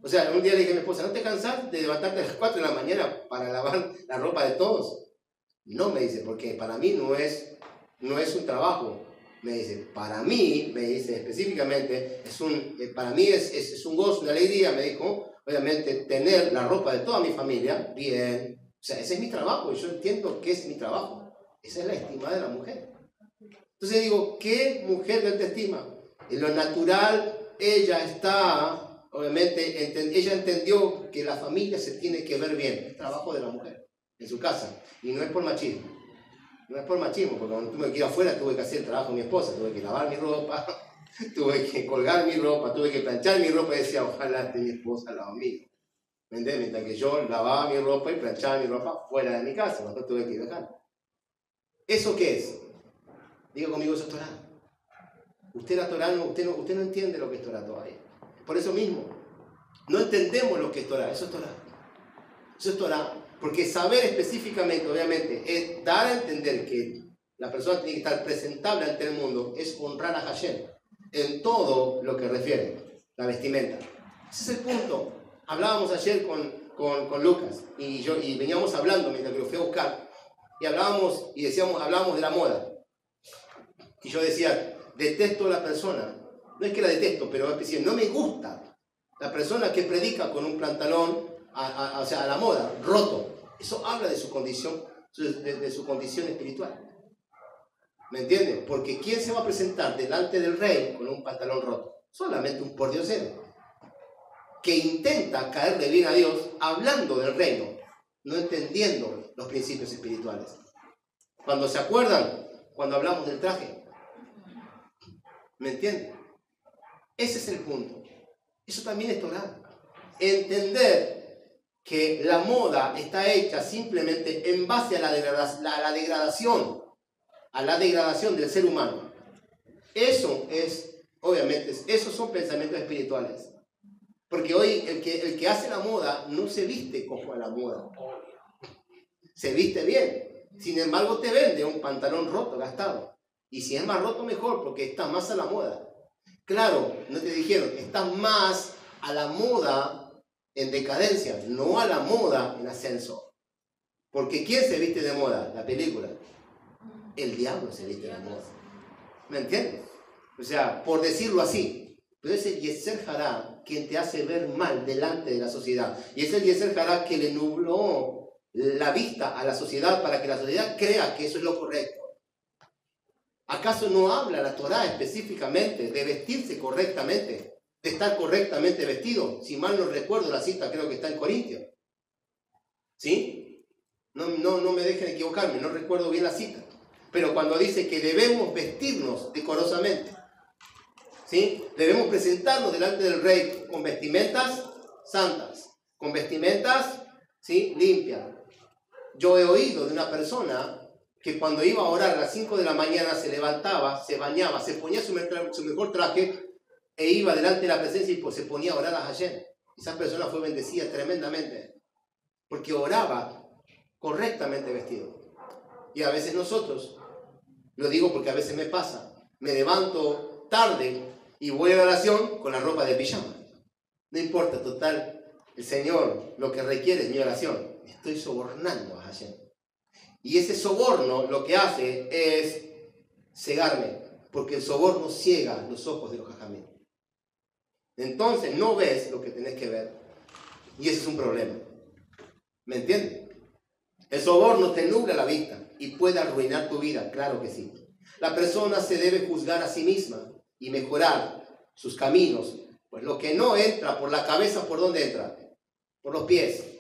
O sea, un día le dije a mi esposa, ¿no te cansas de levantarte a las 4 de la mañana para lavar la ropa de todos? No, me dice, porque para mí no es un trabajo. Me dice, para mí, me dice específicamente, para mí es un gozo, una alegría, me dijo, obviamente, tener la ropa de toda mi familia bien. O sea, ese es mi trabajo y yo entiendo que es mi trabajo. Esa es la estima de la mujer. Entonces digo, ¿qué mujer de alta estima? En lo natural, ella está, obviamente, ella entendió que la familia se tiene que ver bien. Es trabajo de la mujer, en su casa. Y no es por machismo. No es por machismo, porque cuando tuve que ir afuera, tuve que hacer el trabajo de mi esposa. Tuve que lavar mi ropa, tuve que colgar mi ropa, tuve que planchar mi ropa y decía, ojalá esté mi esposa al lado mío. ¿Me entiendes? Mientras que yo lavaba mi ropa y planchaba mi ropa fuera de mi casa, después tuve que ir acá. ¿Eso qué es? Diga conmigo, eso es Torah. Usted la Torah usted no entiende lo que es Torah todavía. Por eso mismo, no entendemos lo que es Torah. Eso es Torah. Eso es Torah. Porque saber específicamente, obviamente, es dar a entender que la persona tiene que estar presentable ante el mundo, es honrar a Hashem en todo lo que refiere la vestimenta. Ese es el punto. Hablábamos ayer con Lucas y veníamos hablando mientras que lo fui a buscar y hablábamos de la moda. Y yo decía, detesto a la persona, no es que la detesto, pero es decir, no me gusta la persona que predica con un pantalón a la moda, roto. Eso habla de su condición, de su condición espiritual. ¿Me entienden? Porque ¿quién se va a presentar delante del rey con un pantalón roto? Solamente un pordiosero que intenta caerle bien a Dios hablando del reino, no entendiendo los principios espirituales. Cuando se acuerdan, cuando hablamos del traje, ¿me entienden? Ese es el punto. Eso también es Torah. Entender que la moda está hecha simplemente en base a la degradación del ser humano. Eso es, obviamente, esos son pensamientos espirituales. Porque hoy el que hace la moda no se viste como a la moda. Se viste bien. Sin embargo, te vende un pantalón roto, gastado. Y si es más roto, mejor, porque está más a la moda. Claro, no te dijeron, estás más a la moda en decadencia, no a la moda en ascenso. Porque ¿quién se viste de moda? La película. El diablo se viste de moda. ¿Me entiendes? O sea, por decirlo así. Pero es el Yetzer Hará quien te hace ver mal delante de la sociedad. Y es el Yetzer Hará que le nubló la vista a la sociedad para que la sociedad crea que eso es lo correcto. ¿Acaso no habla la Torá específicamente de vestirse correctamente? De estar correctamente vestido. Si mal no recuerdo la cita, creo que está en Corintios. ¿Sí? No me dejen equivocarme, no recuerdo bien la cita. Pero cuando dice que debemos vestirnos decorosamente, ¿sí? Debemos presentarnos delante del rey con vestimentas santas, con vestimentas, ¿sí?, limpias. Yo he oído de una persona que cuando iba a orar a las 5 de la mañana se levantaba, se bañaba, se ponía su mejor traje e iba delante de la presencia y pues se ponía a orar a Hashem. Esa persona fue bendecida tremendamente porque oraba correctamente vestido. Y a veces nosotros, lo digo porque a veces me pasa, me levanto tarde y voy a la oración con la ropa de pijama. No importa, total, el Señor lo que requiere es mi oración. Estoy sobornando a Hashem. Y ese soborno lo que hace es cegarme, porque el soborno ciega los ojos de los jajamín. Entonces no ves lo que tenés que ver. Y ese es un problema. ¿Me entiendes? El soborno te nubla la vista y puede arruinar tu vida, claro que sí. La persona se debe juzgar a sí misma y mejorar sus caminos. Pues lo que no entra por la cabeza, ¿por dónde entra? Por los pies.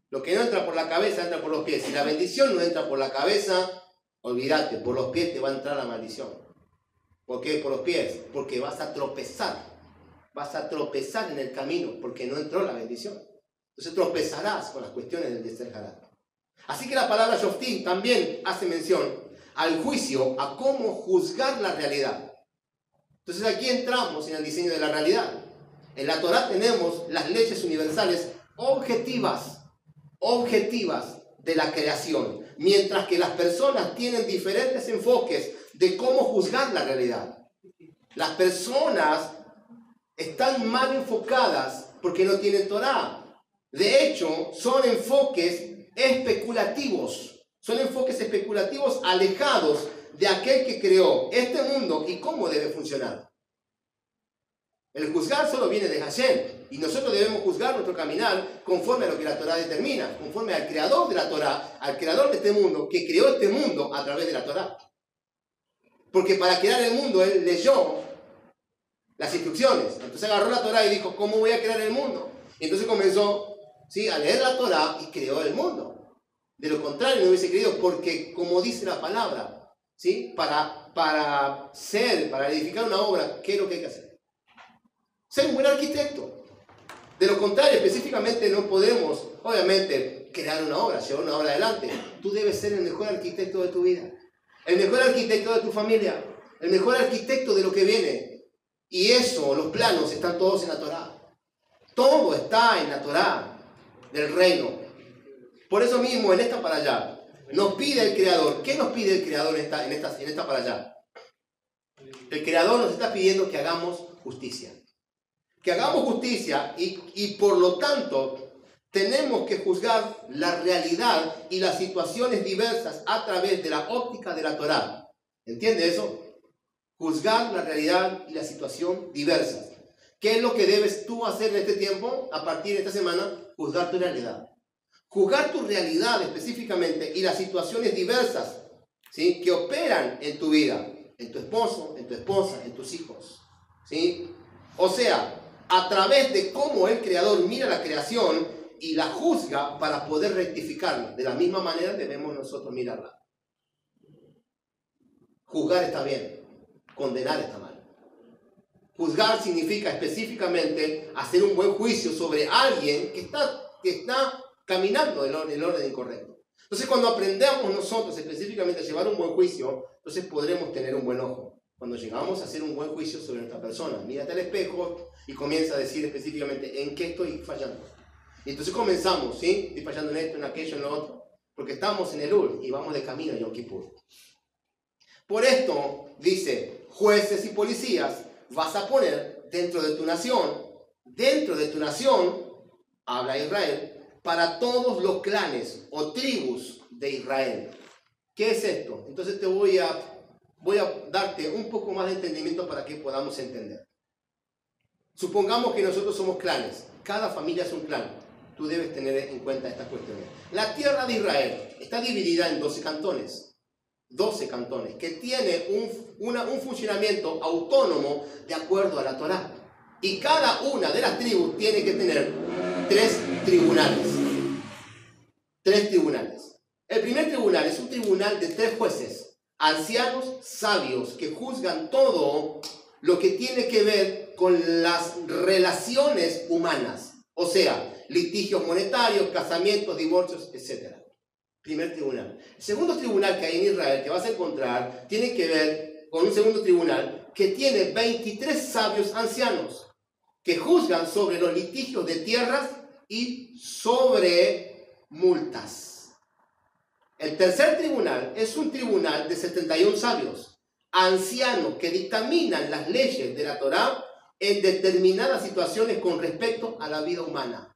Lo que no entra por la cabeza, entra por los pies. Si la bendición no entra por la cabeza, olvídate, por los pies te va a entrar la maldición. ¿Por qué por los pies? Porque vas a tropezar. Vas a tropezar en el camino porque no entró la bendición. Entonces tropezarás con las cuestiones del Yetzer Hará. Así que la palabra Shoftim también hace mención al juicio, a cómo juzgar la realidad. Entonces aquí entramos en el diseño de la realidad. En la Torá tenemos las leyes universales objetivas de la creación, mientras que las personas tienen diferentes enfoques de cómo juzgar la realidad. Las personas están mal enfocadas porque no tienen Torá. De hecho, son enfoques especulativos. Son enfoques especulativos alejados de aquel que creó este mundo y cómo debe funcionar. El juzgar solo viene de Hashem. Y nosotros debemos juzgar nuestro caminar conforme a lo que la Torá determina, conforme al creador de la Torá, al creador de este mundo, que creó este mundo a través de la Torá. Porque para crear el mundo, él leyó las instrucciones. Entonces agarró la Torá y dijo, ¿cómo voy a crear el mundo? Y entonces comenzó, ¿sí?, a leer la Torá y creó el mundo. De lo contrario, no hubiese creído, porque como dice la palabra, ¿sí?, para edificar una obra, ¿qué es lo que hay que hacer? Ser un buen arquitecto. De lo contrario, específicamente no podemos, obviamente, crear una obra, llevar una obra adelante. Tú debes ser el mejor arquitecto de tu vida, el mejor arquitecto de tu familia, el mejor arquitecto de lo que viene. Y eso, los planos, están todos en la Torá. Todo está en la Torá del reino. Por eso mismo, en esta para allá, nos pide el Creador. ¿Qué nos pide el Creador en esta para allá? El Creador nos está pidiendo que hagamos justicia. Que hagamos justicia y por lo tanto tenemos que juzgar la realidad y las situaciones diversas a través de la óptica de la Torá. ¿Entiende eso? Juzgar la realidad y la situación diversas. ¿Qué es lo que debes tú hacer en este tiempo, a partir de esta semana? Juzgar tu realidad. Juzgar tu realidad específicamente y las situaciones diversas, ¿sí?, que operan en tu vida, en tu esposo, en tu esposa, en tus hijos, ¿sí? O sea, a través de cómo el Creador mira la creación y la juzga para poder rectificarla. De la misma manera debemos nosotros mirarla. Juzgar está bien, condenar está mal. Juzgar significa específicamente hacer un buen juicio sobre alguien que está caminando en el orden incorrecto. Entonces, cuando aprendamos nosotros específicamente a llevar un buen juicio, entonces podremos tener un buen ojo. Cuando llegamos a hacer un buen juicio sobre nuestra persona, mírate al espejo y comienza a decir específicamente en qué estoy fallando. Y entonces comenzamos, ¿sí? Estoy fallando en esto, en aquello, en lo otro. Porque estamos en el Ur y vamos de camino a Yom Kippur. Por esto, dice, jueces y policías vas a poner dentro de tu nación, habla Israel, para todos los clanes o tribus de Israel. ¿Qué es esto? Entonces te voy a darte un poco más de entendimiento para que podamos entender. Supongamos que nosotros somos clanes. Cada familia es un clan. Tú debes tener en cuenta estas cuestiones. La tierra de Israel está dividida en 12 cantones. 12 cantones que tiene un funcionamiento autónomo de acuerdo a la Torá. Y cada una de las tribus tiene que tener 3 tribunales. 3 tribunales. El primer tribunal es un tribunal de 3 jueces, ancianos sabios, que juzgan todo lo que tiene que ver con las relaciones humanas. O sea, litigios monetarios, casamientos, divorcios, etc. Primer tribunal. El segundo tribunal que hay en Israel, que vas a encontrar, tiene que ver con un segundo tribunal que tiene 23 sabios ancianos que juzgan sobre los litigios de tierras y sobre multas. El tercer tribunal es un tribunal de 71 sabios, ancianos que dictaminan las leyes de la Torá en determinadas situaciones con respecto a la vida humana.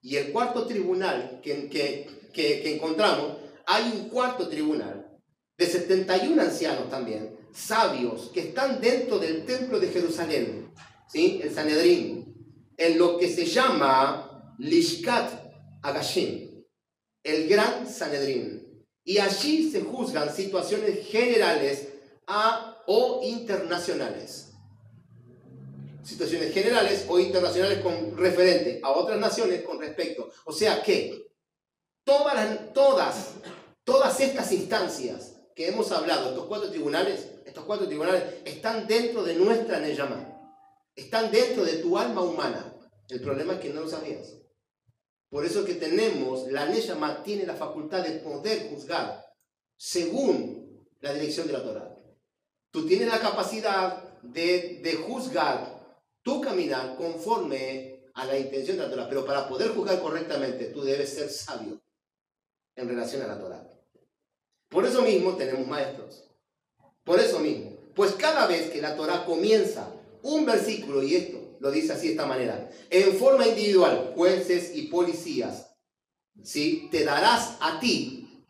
Y el cuarto tribunal que encontramos, hay un cuarto tribunal de 71 ancianos también, sabios, que están dentro del templo de Jerusalén, ¿sí?, el Sanedrín, en lo que se llama Lishkat Agashim, el gran Sanedrín. Y allí se juzgan situaciones generales o internacionales. Situaciones generales o internacionales con referente a otras naciones con respecto. O sea que todas estas instancias que hemos hablado, estos cuatro tribunales están dentro de nuestra Neyamá. Están dentro de tu alma humana. El problema es que no lo sabías. Por eso que la Neyamá tiene la facultad de poder juzgar según la dirección de la Torá. Tú tienes la capacidad de juzgar tu caminar conforme a la intención de la Torá, pero para poder juzgar correctamente tú debes ser sabio en relación a la Torá. Por eso mismo tenemos maestros. Por eso mismo. Pues cada vez que la Torá comienza un versículo, y esto lo dice así de esta manera, en forma individual, jueces y policías, ¿sí?, te darás a ti,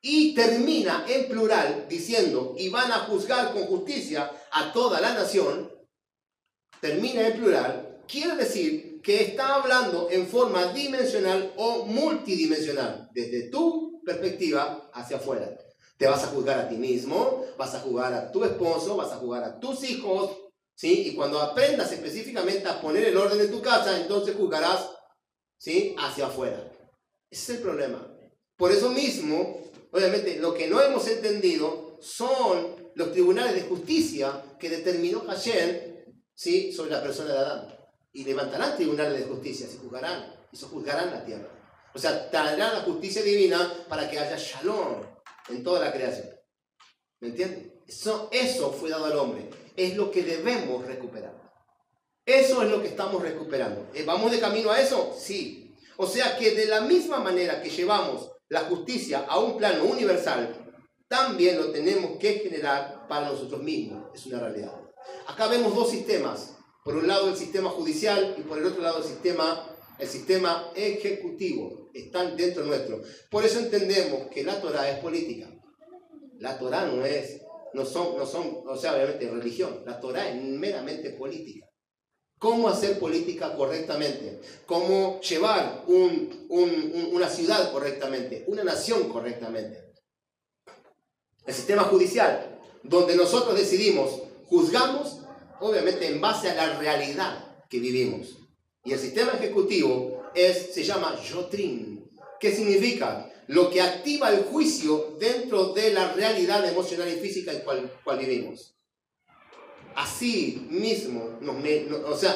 y termina en plural diciendo, y van a juzgar con justicia a toda la nación, termina en plural, quiere decir que está hablando en forma dimensional o multidimensional, desde tu perspectiva hacia afuera. Te vas a juzgar a ti mismo, vas a juzgar a tu esposo, vas a juzgar a tus hijos, ¿sí? Y cuando aprendas específicamente a poner el orden en tu casa, entonces juzgarás, ¿sí? Hacia afuera. Ese es el problema. Por eso mismo, obviamente, lo que no hemos entendido son los tribunales de justicia que determinó Hashem, ¿sí? Sobre la persona de Adán. Y levantarán tribunales de justicia, se juzgarán, y se juzgarán la tierra. O sea, traerán la justicia divina para que haya shalom en toda la creación. ¿Me entienden? Eso fue dado al hombre. Es lo que debemos recuperar. Eso es lo que estamos recuperando. ¿Vamos de camino a eso? Sí. O sea que de la misma manera que llevamos la justicia a un plano universal, también lo tenemos que generar para nosotros mismos. Es una realidad. Acá vemos dos sistemas. Por un lado el sistema judicial y por el otro lado el sistema ejecutivo. Están dentro nuestro. Por eso entendemos que la Torá es política. La Torá no son, o sea, obviamente religión. La Torá es meramente política. ¿Cómo hacer política correctamente? ¿Cómo llevar una ciudad correctamente? Una nación correctamente. El sistema judicial, donde nosotros decidimos, juzgamos, obviamente en base a la realidad que vivimos. Y el sistema ejecutivo se llama Yotrin. ¿Qué significa? Lo que activa el juicio dentro de la realidad emocional y física en cual vivimos. Así mismo,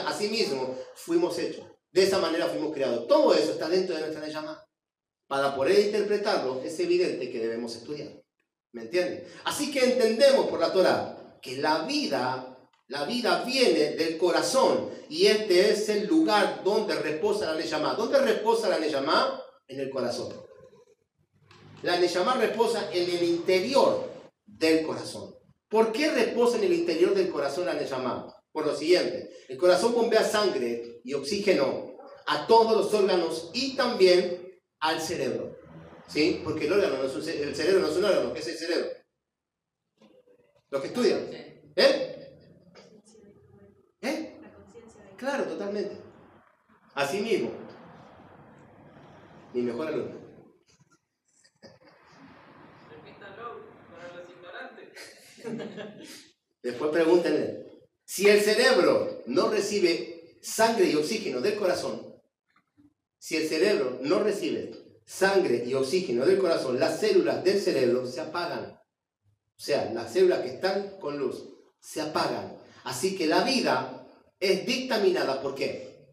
así mismo fuimos hechos. De esa manera fuimos creados. Todo eso está dentro de nuestra Neshama. Para poder interpretarlo, es evidente que debemos estudiar. ¿Me entienden? Así que entendemos por la Torá que la vida viene del corazón. Y este es el lugar donde reposa la Neshama. ¿Dónde reposa la Neshama? En el corazón. La Neshama reposa en el interior del corazón. ¿Por qué reposa en el interior del corazón la Neshama? Por lo siguiente, el corazón bombea sangre y oxígeno a todos los órganos y también al cerebro. ¿Sí? Porque el cerebro no es un órgano. ¿Qué es el cerebro? Los que estudian. Claro, totalmente. Así mismo. Mi mejor alumno. Repítalo para los ignorantes. Después pregúntenle. Si el cerebro no recibe sangre y oxígeno del corazón, las células del cerebro se apagan. O sea, las células que están con luz se apagan. Así que la vida es dictaminada, ¿por qué?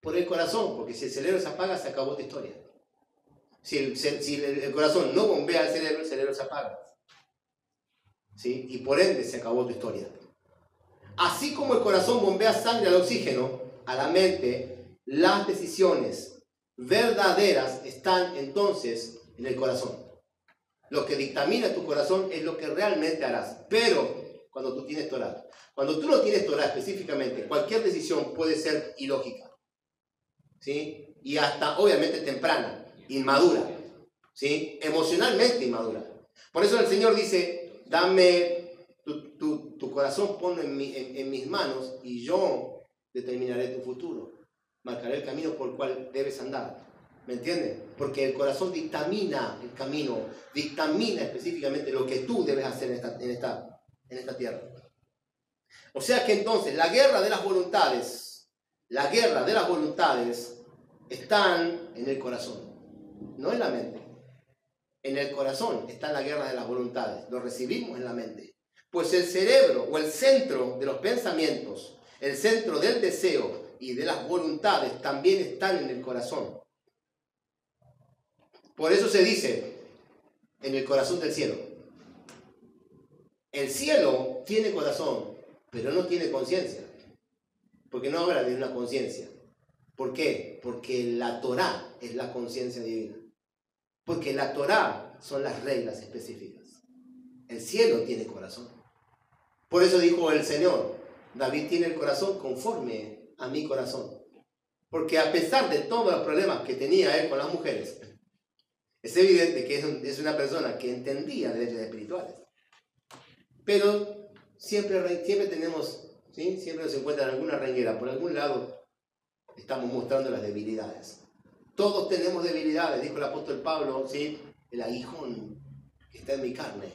Por el corazón, porque si el cerebro se apaga, se acabó tu historia. Si el corazón no bombea al cerebro, el cerebro se apaga. ¿Sí? Y por ende se acabó tu historia. Así como el corazón bombea sangre al oxígeno, a la mente, las decisiones verdaderas están entonces en el corazón. Lo que dictamina tu corazón es lo que realmente harás. Pero cuando tú tienes Torah, cuando tú no tienes Torah específicamente, cualquier decisión puede ser ilógica. ¿Sí? Y hasta obviamente temprana, inmadura. ¿Sí? Emocionalmente inmadura. Por eso el Señor dice, dame tu corazón, ponlo en mis manos y yo determinaré tu futuro. Marcaré el camino por el cual debes andar. ¿Me entiendes? Porque el corazón dictamina el camino, dictamina específicamente lo que tú debes hacer en esta tierra. O sea que entonces la guerra de las voluntades están en el corazón, no en la mente. En el corazón está la guerra de las voluntades, lo recibimos en la mente. Pues el cerebro o el centro de los pensamientos, el centro del deseo y de las voluntades también están en el corazón. Por eso se dice, en el corazón del cielo. El cielo tiene corazón, pero no tiene conciencia. Porque no habla de una conciencia. ¿Por qué? Porque la Torá es la conciencia divina. Porque la Torá son las reglas específicas. El cielo tiene corazón. Por eso dijo el Señor, David tiene el corazón conforme a mi corazón. Porque a pesar de todos los problemas que tenía él con las mujeres, es evidente que es una persona que entendía de leyes espirituales. Pero siempre tenemos, ¿sí? Siempre nos encuentran alguna renguera. Por algún lado estamos mostrando las debilidades. Todos tenemos debilidades, dijo el apóstol Pablo, ¿sí? El aguijón. que está en mi carne.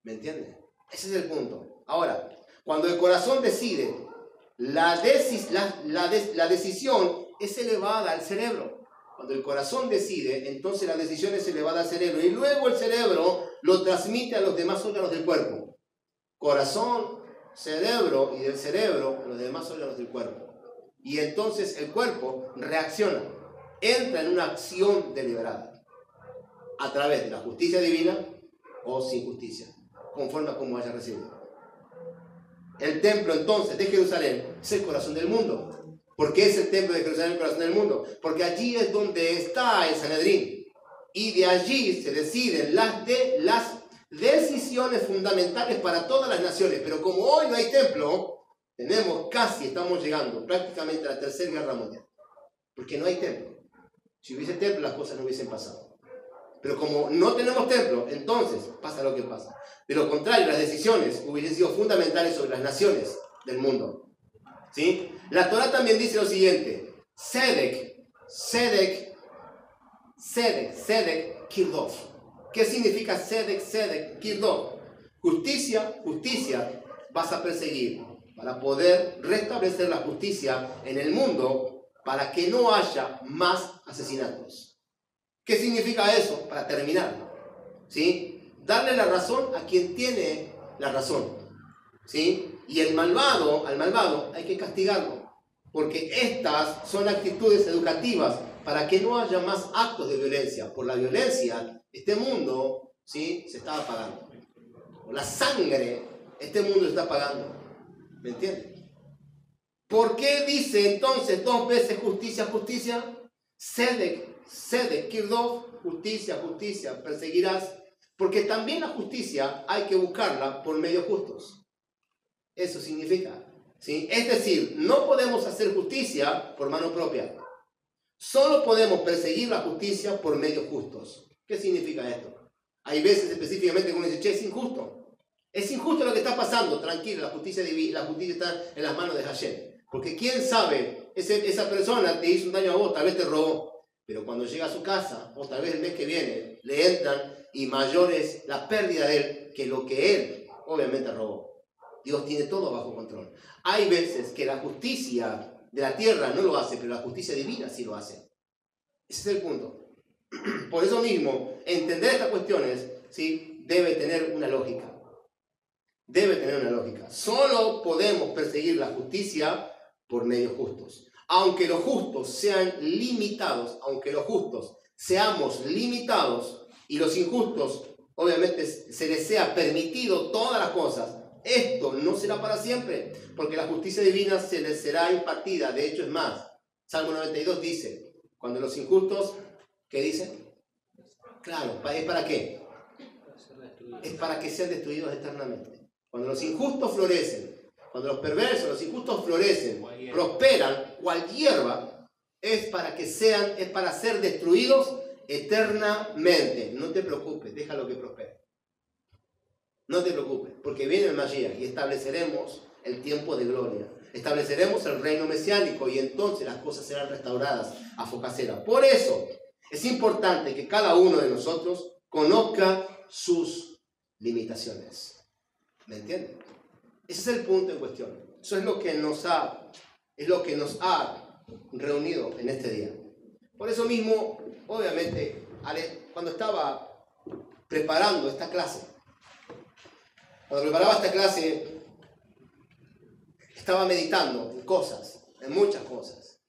¿Me entienden? Ese es el punto. Ahora, cuando el corazón decide, la decisión es elevada al cerebro. Cuando el corazón decide, entonces la decisión es elevada al cerebro. Y luego el cerebro lo transmite a los demás órganos del cuerpo. Corazón, cerebro y del cerebro a los demás órganos del cuerpo. Y entonces el cuerpo reacciona, entra en una acción deliberada a través de la justicia divina o sin justicia, conforme a cómo haya recibido. El templo entonces de Jerusalén es el corazón del mundo. ¿Por qué es el templo de Jerusalén el corazón del mundo? Porque allí es donde está el Sanedrín. Y de allí se deciden las decisiones fundamentales para todas las naciones. Pero como hoy no hay templo, estamos llegando prácticamente a la Tercera Guerra Mundial. Porque no hay templo. Si hubiese templo, las cosas no hubiesen pasado. Pero como no tenemos templo, entonces pasa lo que pasa. De lo contrario, las decisiones hubiesen sido fundamentales sobre las naciones del mundo. ¿Sí? La Torá también dice lo siguiente: Sedek, Kirdov. ¿Qué significa Sedek, Kirdov? Justicia vas a perseguir para poder restablecer la justicia en el mundo para que no haya más asesinatos. ¿Qué significa eso? Para terminar, ¿sí? Darle la razón a quien tiene la razón, ¿sí? Y al malvado hay que castigarlo, porque estas son actitudes educativas para que no haya más actos de violencia. Por la violencia, este mundo, ¿sí?, se está apagando. Por la sangre, este mundo se está apagando. ¿Me entienden? ¿Por qué dice entonces 2 veces justicia? Sedek, Kirdov, justicia, perseguirás. Porque también la justicia hay que buscarla por medios justos. Eso significa, ¿sí? Es decir, no podemos hacer justicia por mano propia. Solo podemos perseguir la justicia por medios justos. ¿Qué significa esto? Hay veces específicamente que uno dice, che, es injusto. Es injusto lo que está pasando. Tranquilo, la justicia está en las manos de Hashem. Porque quién sabe, esa persona te hizo un daño a vos, tal vez te robó. Pero cuando llega a su casa, o tal vez el mes que viene, le entran y mayor es la pérdida de él que lo que él obviamente robó. Dios tiene todo bajo control. Hay veces que la justicia de la tierra no lo hace, pero la justicia divina sí lo hace. Ese es el punto. Por eso mismo, entender estas cuestiones, ¿sí?, debe tener una lógica. Debe tener una lógica. Solo podemos perseguir la justicia por medios justos. Aunque los justos sean limitados, aunque los justos seamos limitados y los injustos, obviamente, se les sea permitido todas las cosas, esto no será para siempre, porque la justicia divina se les será impartida. De hecho, es más, Salmo 92 dice, cuando los injustos, ¿qué dicen? Claro, ¿es para qué? Es para que sean destruidos eternamente. Cuando los injustos florecen, cuando los perversos, los injustos florecen, prosperan, cual hierba, es para ser destruidos eternamente. No te preocupes, déjalo que prospere. No te preocupes, porque viene el Mashiach y estableceremos el tiempo de gloria. Estableceremos el reino mesiánico y entonces las cosas serán restauradas a focacera. Por eso es importante que cada uno de nosotros conozca sus limitaciones. ¿Me entienden? Ese es el punto en cuestión. Eso es lo que nos ha reunido en este día. Por eso mismo, obviamente, cuando estaba preparando esta clase, estaba meditando en cosas, en muchas cosas.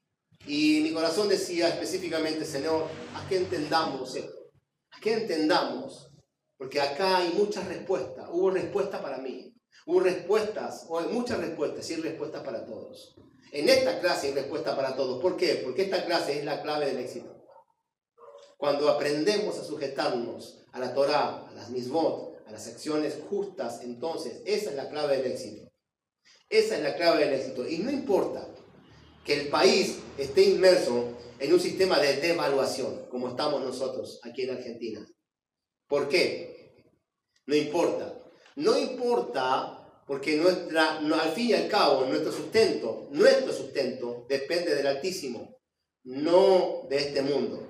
Y mi corazón decía específicamente, Señor, haz que entendamos esto. Haz que entendamos. Porque acá hay muchas respuestas. Hubo respuesta para mí. Hubo respuestas, o hay muchas respuestas, y hay respuestas para todos. En esta clase hay respuesta para todos. ¿Por qué? Porque esta clase es la clave del éxito. Cuando aprendemos a sujetarnos a la Torá, a las mismot, a las acciones justas, entonces esa es la clave del éxito. Esa es la clave del éxito. Y no importa que el país esté inmerso en un sistema de devaluación, como estamos nosotros aquí en Argentina. ¿Por qué? No importa. No importa porque al fin y al cabo nuestro sustento depende del Altísimo, no de este mundo.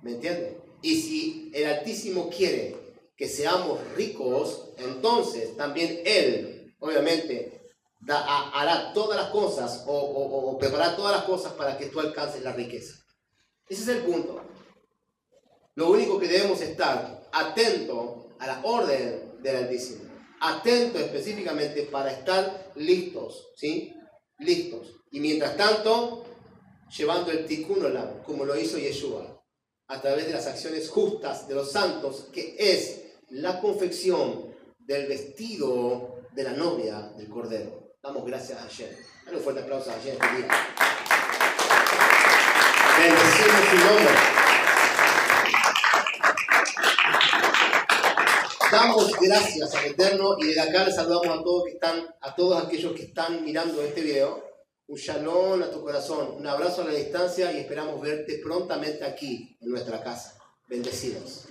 ¿Me entienden? Y si el Altísimo quiere que seamos ricos, entonces también Él, obviamente, hará todas las cosas o preparará todas las cosas para que tú alcances la riqueza. Ese es el punto. Lo único que debemos estar atento a la orden del Altísimo. Atento específicamente para estar listos, ¿sí? Listos. Y mientras tanto, llevando el tikkun olam, como lo hizo Yeshua, a través de las acciones justas de los santos, que es la confección del vestido de la novia del Cordero. Damos gracias a Hashem. Dale un fuerte aplauso a Hashem. Bendecimos su nombre. Damos gracias al Eterno y desde acá les saludamos a todos aquellos que están mirando este video. Un shalom a tu corazón, un abrazo a la distancia y esperamos verte prontamente aquí en nuestra casa. Bendecidos.